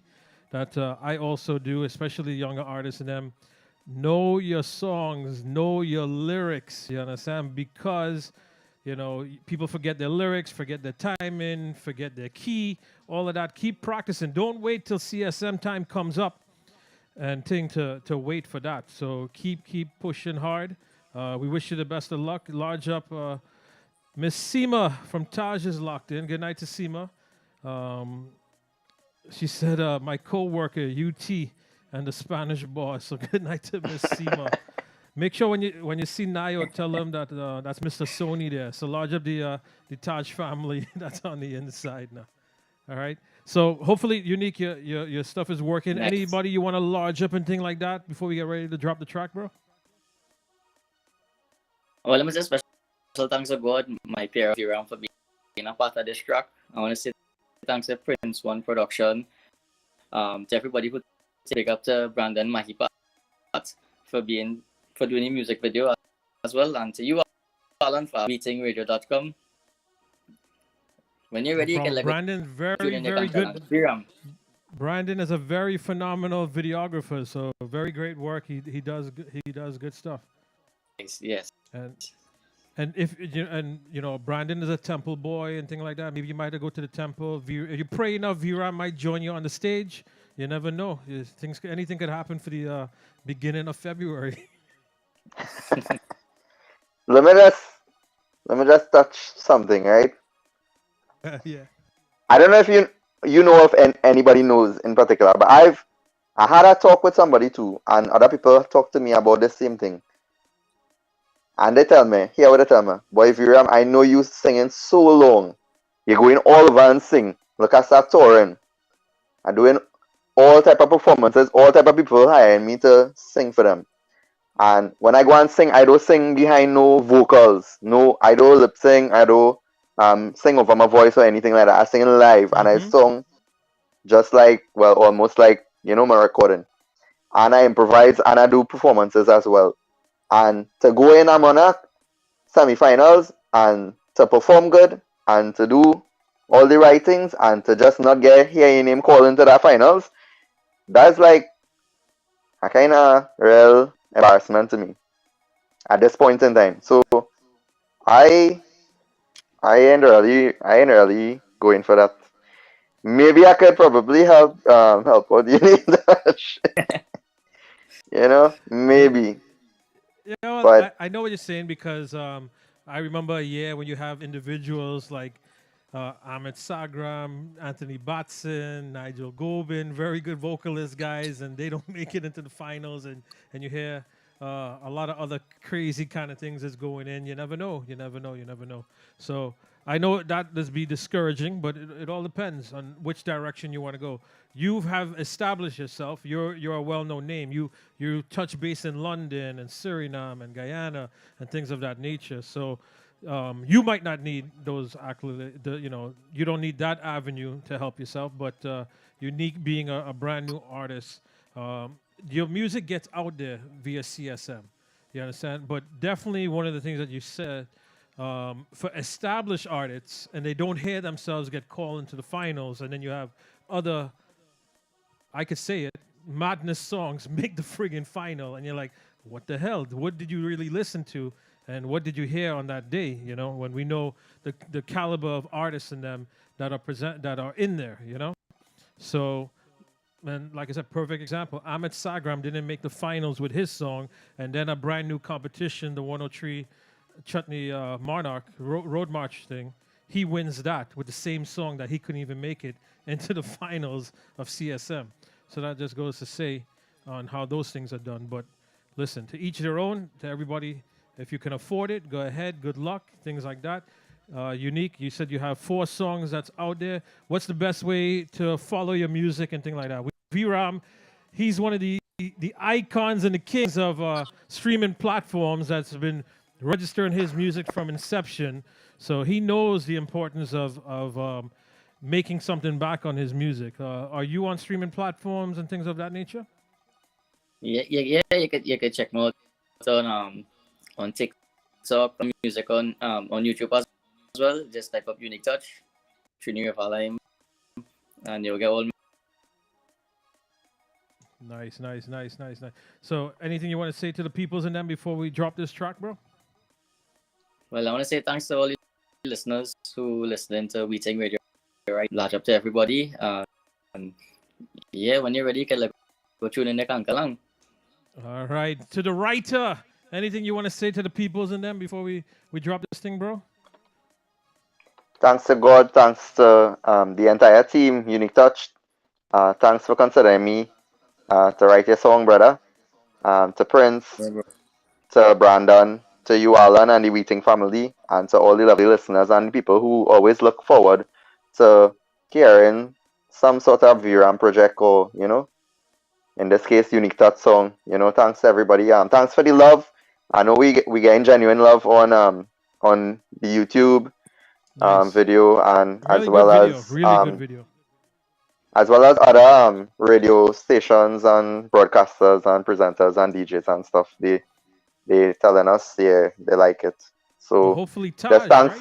that I also do, especially younger artists and them, know your songs, know your lyrics, you understand? Because, you know, people forget their lyrics, forget their timing, forget their key, all of that. Keep practicing. Don't wait till CSM time comes up and Ting to wait for that. So keep pushing hard. We wish you the best of luck. Large up. Miss Seema from Taj is locked in. Good night to Seema. She said, my co-worker, UT, and the Spanish boss. So good night to Miss Seema. Make sure when you see Nayo, tell them that that's Mr. Sony there. So large up the Taj family that's on the inside now. All right. So hopefully, Unique, your stuff is working. Next. Anybody you want to large up and thing like that before we get ready to drop the track, bro? Well, let me say special thanks to God, my peer around for being a part of this track. I want to say thanks to Prince One Production, to everybody who take up to Brandon Mahipat for doing the music video as well, and to you, Alan, for meetingradio.com. When you're ready, you can let Brandon, very good. Brandon is a very phenomenal videographer, so very great work. He does good stuff. Yes. And if you know Brandon is a temple boy and thing like that, maybe you might go to the temple. If you pray enough, V-Ram might join you on the stage. You never know. Anything could happen for the beginning of February. Let me just touch something, right? Yeah. I don't know if you know if anybody knows in particular, but I had a talk with somebody too, and other people talk to me about the same thing. And they tell me, here what they tell me, boy, if you I know you singing so long. You're going all over and sing. Look, I start touring. I'm doing all type of performances, all type of people hiring me to sing for them. And when I go and sing, I don't sing behind no vocals. No, I don't lip sing. I don't sing over my voice or anything like that. I sing live and I sing just like, well, almost like, my recording. And I improvise and I do performances as well. And to go in, I'm on a semi-finals and to perform good and to do all the right things and to just not hear your name called into the finals, that's like a kind of real embarrassment to me at this point in time. So I I ain't really going for that. Maybe I could probably help out you need that. Maybe. Yeah, well, I, But I know what you're saying because I remember a year when you have individuals like Ahmed Sagram, Anthony Batson, Nigel Gobin, very good vocalist guys, and they don't make it into the finals, and you hear a lot of other crazy kind of things that's going in. You never know. You never know. You never know. So I know that does be discouraging, but it all depends on which direction you want to go. You have established yourself. You're a well-known name. You touch base in London and Suriname and Guyana and things of that nature. So you might not need those accolades. You don't need that avenue to help yourself. But unique being a brand new artist, your music gets out there via CSM. You understand? But definitely one of the things that you said for established artists, and they don't hear themselves get called into the finals, and then you have other, I could say it, madness songs make the friggin' final, and you're like, what the hell? What did you really listen to, and what did you hear on that day? When we know the caliber of artists in them that are in there. So. And like I said, perfect example. Ahmed Sagram didn't make the finals with his song, and then a brand new competition, the 103 Chutney Monarch Road March thing. He wins that with the same song that he couldn't even make it into the finals of CSM. So that just goes to say on how those things are done. But listen, to each their own. To everybody, if you can afford it, go ahead. Good luck. Things like that. Unique, you said you have 4 songs that's out there. What's the best way to follow your music and things like that? VRAM, he's one of the icons and the kings of streaming platforms that's been registering his music from inception. So he knows the importance of making something back on his music. Are you on streaming platforms and things of that nature? Yeah. You could check me out on TikTok, music on YouTube as well. Just type up Unique Touch, Trini River, and you'll get all. Nice. So, anything you want to say to the peoples and them before we drop this track, bro? Well, I want to say thanks to all the listeners who listening to We Ting Radio. Right, large up to everybody. And yeah, when you're ready, you can go tune in the Kankalang. All right, to the writer. Anything you want to say to the peoples and them before we drop this thing, bro? thanks to God, thanks to the entire team, Unique Touch. Thanks for considering me to write your song, brother. To Prince, to Brandon, to you, Alan, and the Wheating family, and to all the lovely listeners and people who always look forward to hearing some sort of VRAM project or, in this case, Unique Touch song. Thanks to everybody. Thanks for the love. I know we getting genuine love on the YouTube video and Really good video. Really good video. as well as other radio stations and broadcasters and presenters and DJs and stuff. They telling us they like it. So well, hopefully just Taj, thanks.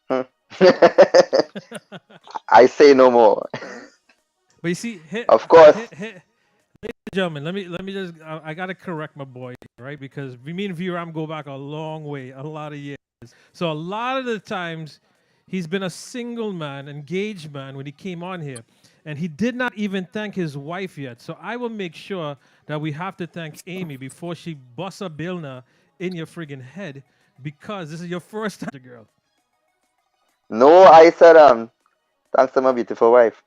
Right? I say no more. But you see, of course. Ladies and gentlemen, let me just I gotta correct my boy, right? Because me and VRAM go back a long way, a lot of years. So a lot of the times he's been a single man, engaged man when he came on here. And he did not even thank his wife yet. So I will make sure that we have to thank Amy before she busts a Bilna in your friggin' head, because this is your first time, girl. No, I said thanks to my beautiful wife.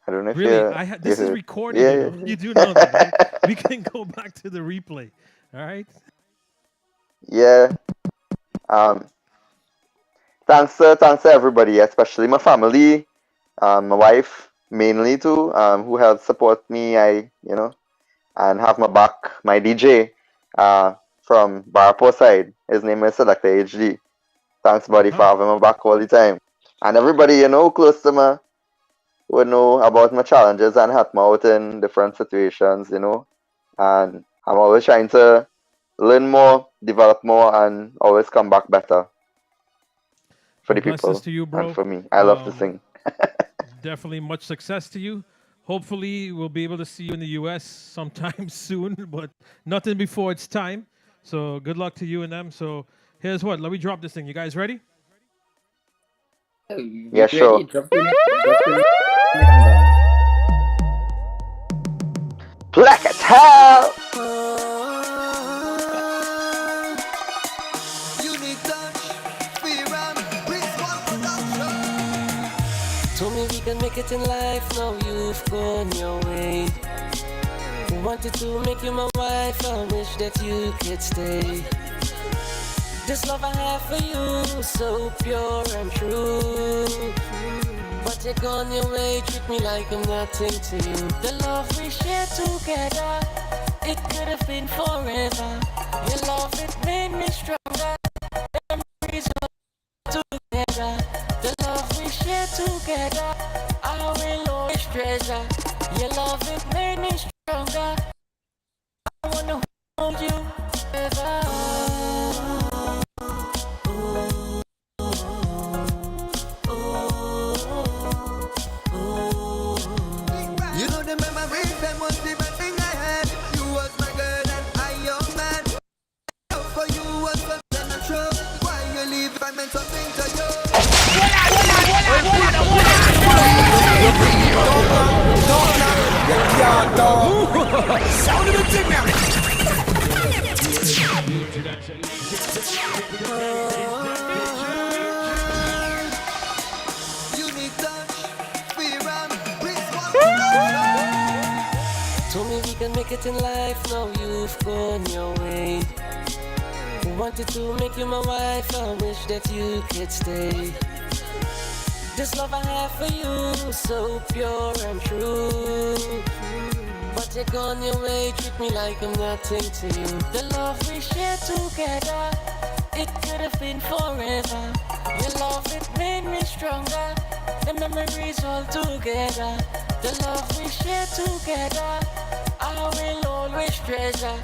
I don't know if Really? you This is heard. recorded, you Yeah. know. You do know that, right? We can go back to the replay. All right. Yeah. Um, thanks to everybody, especially my family, my wife mainly too, who helped support me. And have my back. My DJ, from Barapo side. His name is Selector HD. Thanks, buddy, for having my back all the time. And everybody, close to me would know about my challenges and help me out in different situations, And I'm always trying to learn more, develop more, and always come back better for Well, the blessings people to you, and bro. for me. I love to sing. Definitely much success to you. Hopefully, we'll be able to see you in the U.S. sometime soon, but nothing before it's time. So good luck to you and them. So here's what. Let me drop this thing. You guys ready? Yeah, sure. Black Attack! Told me we can make it in life, now you've gone your way. Wanted to make you my wife, I wish that you could stay. This love I have for you, so pure and true. But you're gone your way, treat me like I'm nothing to you. The love we share together, it could have been forever. Your love, it made me stronger. Memories are together. The love we share together, I will always treasure. Your love, it made me stronger. I wanna hold you forever. You know the memories, them was the best thing I had. You was my girl and I your man. Love for you was something natural. Why you leave if I meant something to you? Sound of the thing now. Told me we can make it in life, now you've gone your way. Wanted to make you my wife, I wish that you could stay. This love I have for you, so pure and true. But you're gone your way, treat me like I'm nothing to you. The love we share together, it could have been forever. Your love, it made me stronger. The memories all together. The love we share together, I will always treasure.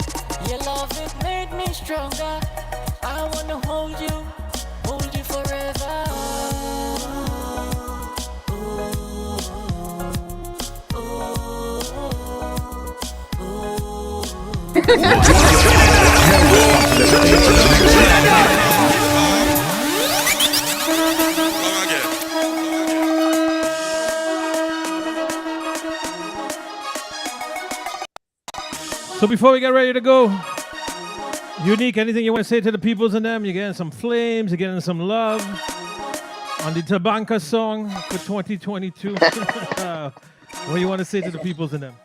Your love, it made me stronger. I wanna hold you forever. So before we get ready to go, Unique, anything you want to say to the peoples and them? You're getting some flames, you're getting some love on the Tabanka song for 2022. What do you want to say to the peoples and them?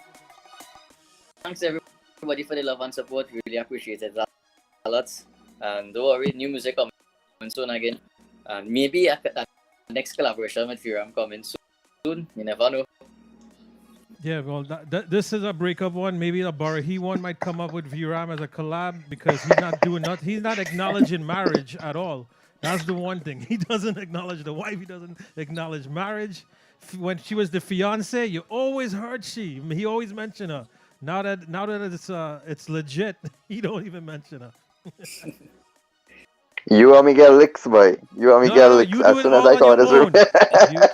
Thanks everybody for the love and support. Really appreciate it a lot. And don't worry, new music coming soon again. And maybe a next collaboration with Firam coming soon. You never know. Yeah, well, this is a breakup one. Maybe a Barahi one might come up with Viram as a collab because he's not doing nothing. He's not acknowledging marriage at all. That's the one thing. He doesn't acknowledge the wife. He doesn't acknowledge marriage. When she was the fiance, you always heard she. He always mentioned her. Now that it's legit, he don't even mention her. You want me get licks, boy. You want me get licks You as do it soon as all I on come your in this room.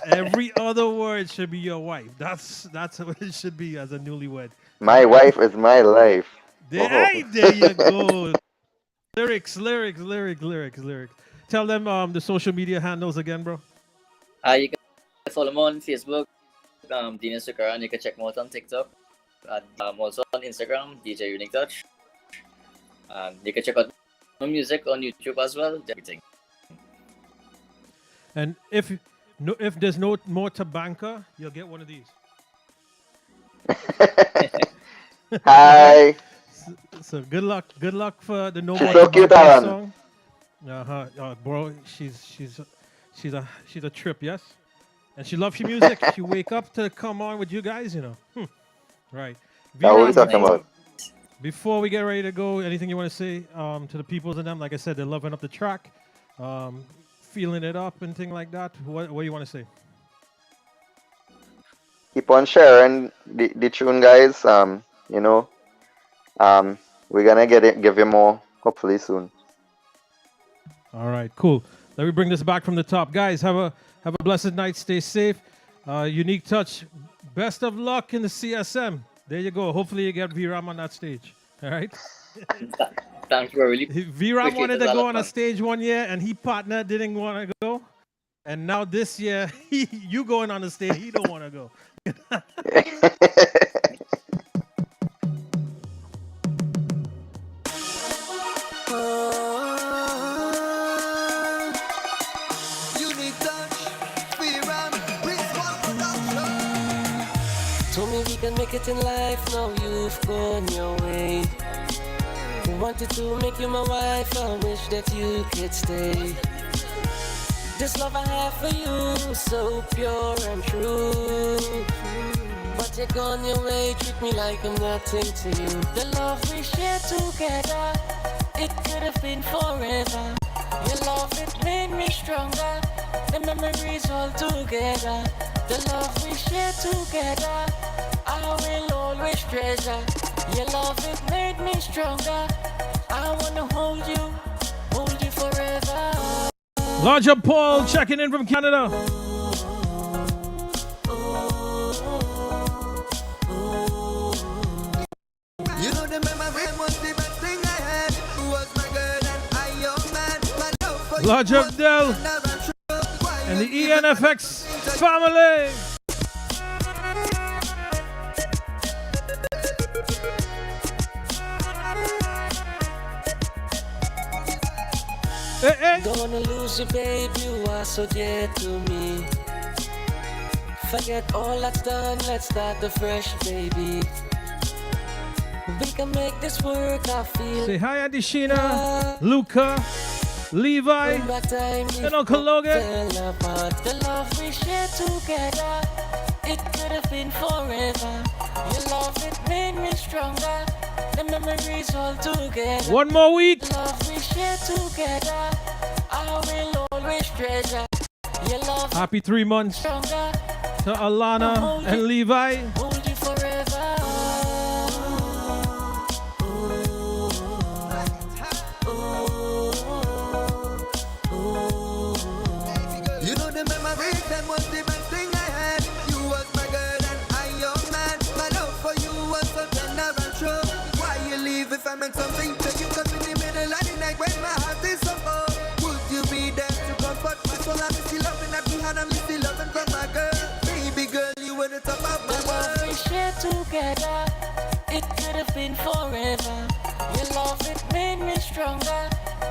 own. Every other word should be your wife. That's what it should be as a newlywed. My wife is my life. There you go. Lyrics. Tell them the social media handles again, bro. You can follow me on Facebook, Dina Sukara, and you can check me out on TikTok. And also on Instagram, DJ Unique Touch. And you can check out my music on YouTube as well. Everything. And if there's no more Tabanka, you'll get one of these. Hi. So good luck for the No She's More so cute, Tabanka Alan. song. Bro, she's a trip, yes. And she loves your music. She wake up to come on with you guys, you know. Right. That's what we're V-Ram, talking about. before we get ready to go, anything you want to say to the peoples and them? Like I said, they're loving up the track, feeling it up and thing like that. What do you want to say? Keep on sharing the tune, guys. You know, we're gonna give you more hopefully soon. All right, cool. Let me bring this back from the top, guys. Have a blessed night. Stay safe. Unique Touch. Best of luck in the CSM. There you go. Hopefully you get V-Ram on that stage. All right. Thanks for really. V-Ram appreciate wanted it, to go on a Alec, stage one year, and he partner didn't want to go. And now this year, you going on the stage, he don't want to go. Unique touch, V-Ram, Prince One Production. Told me we can make it in life, now you've gone your way. Wanted to make you my wife, I wish that you could stay. This love I have for you, so pure and true. But you're gone your way, treat me like I'm nothing to you. The love we share together, it could have been forever. Your love, it made me stronger. The memories all together. The love we share together, I will always treasure. Your love, it made me stronger. I wanna hold you forever. Larger Paul checking in from Canada. You know the memory was the best thing I had. Who was my girl and I young man. My love for you Large was Abdel another true. Why and the you ENFX family. Hey, hey. Don't wanna lose you, babe, you are so dear to me. Forget all that's done, let's start afresh, baby. We can make this work, I feel. Say hi, Auntie Sheena, Luca, Levi, and Uncle Logan. The love we share together, it could have been forever. Your love, it made me stronger. The memories all together. One more week. The love we share together, I will always treasure. Your love Happy 3 months stronger. to Alana and Levi. Hold you forever. You know the memories, that was the best thing I had. You was my girl and I young man. My love for you was so tender and true. Why you leave if I meant something to you? Cause in the middle of the night when my heart is so full, would you be there to comfort my soul? I'm still loving at me and I'm still loving from my girl. Baby girl, you were the top of my The love we world. share together, it could have been forever. Your love, it made me stronger.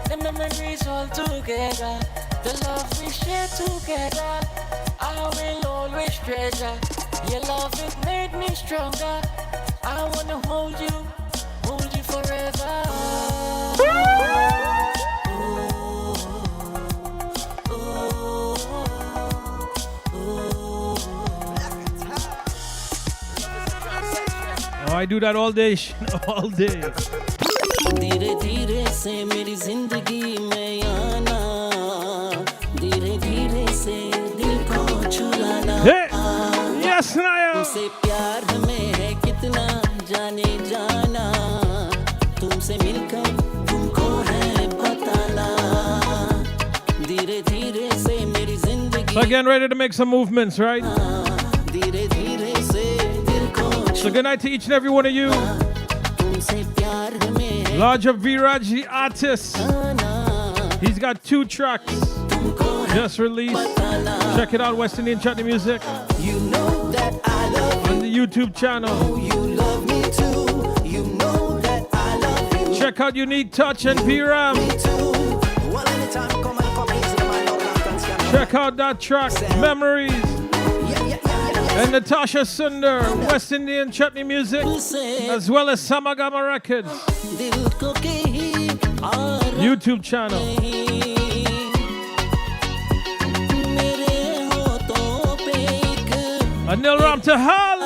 The memories all together. The love we share together, I will always treasure. Your love, it made me stronger. I wanna hold you forever. Oh, I do that all day, all day. धीरे धीरे से मेरी जिंदगी में आना, धीरे धीरे से दिल को चुराना। Hey! Yes, Naya! तुमसे प्यार हमें है कितना जाने जाना, तुमसे मिलकर तुमको है बताना, धीरे धीरे से मेरी जिंदगी। So again, ready to make some movements, right? धीरे धीरे से दिल को So good night to each and every one of you. तुमसे प्यार हमें है Larger Viraj, the artist. He's got 2 tracks just released. Check it out, West Indian Chutney Music. You know that I love on the YouTube channel. you, love me too. You know that I love you. Check out Unique Touch and P-Ram. One anytime come and come easy, man, no long can Check out that track, Memories. And Natasha Sunder, West Indian Chutney Music, as well as Samagama Records. YouTube channel. Anil Ram Tahal.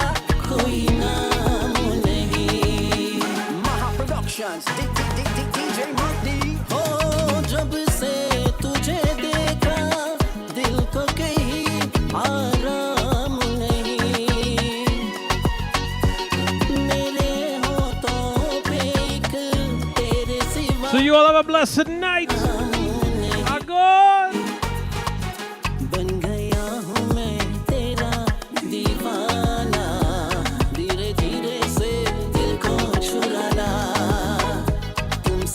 Maha Productions, DJ Mahdi. Oh, जब से तुझे देखा, दिल को कहीं आराम नहीं. मेरे होठों पे एक तेरे सिवा. So you all have a blessed night. I go.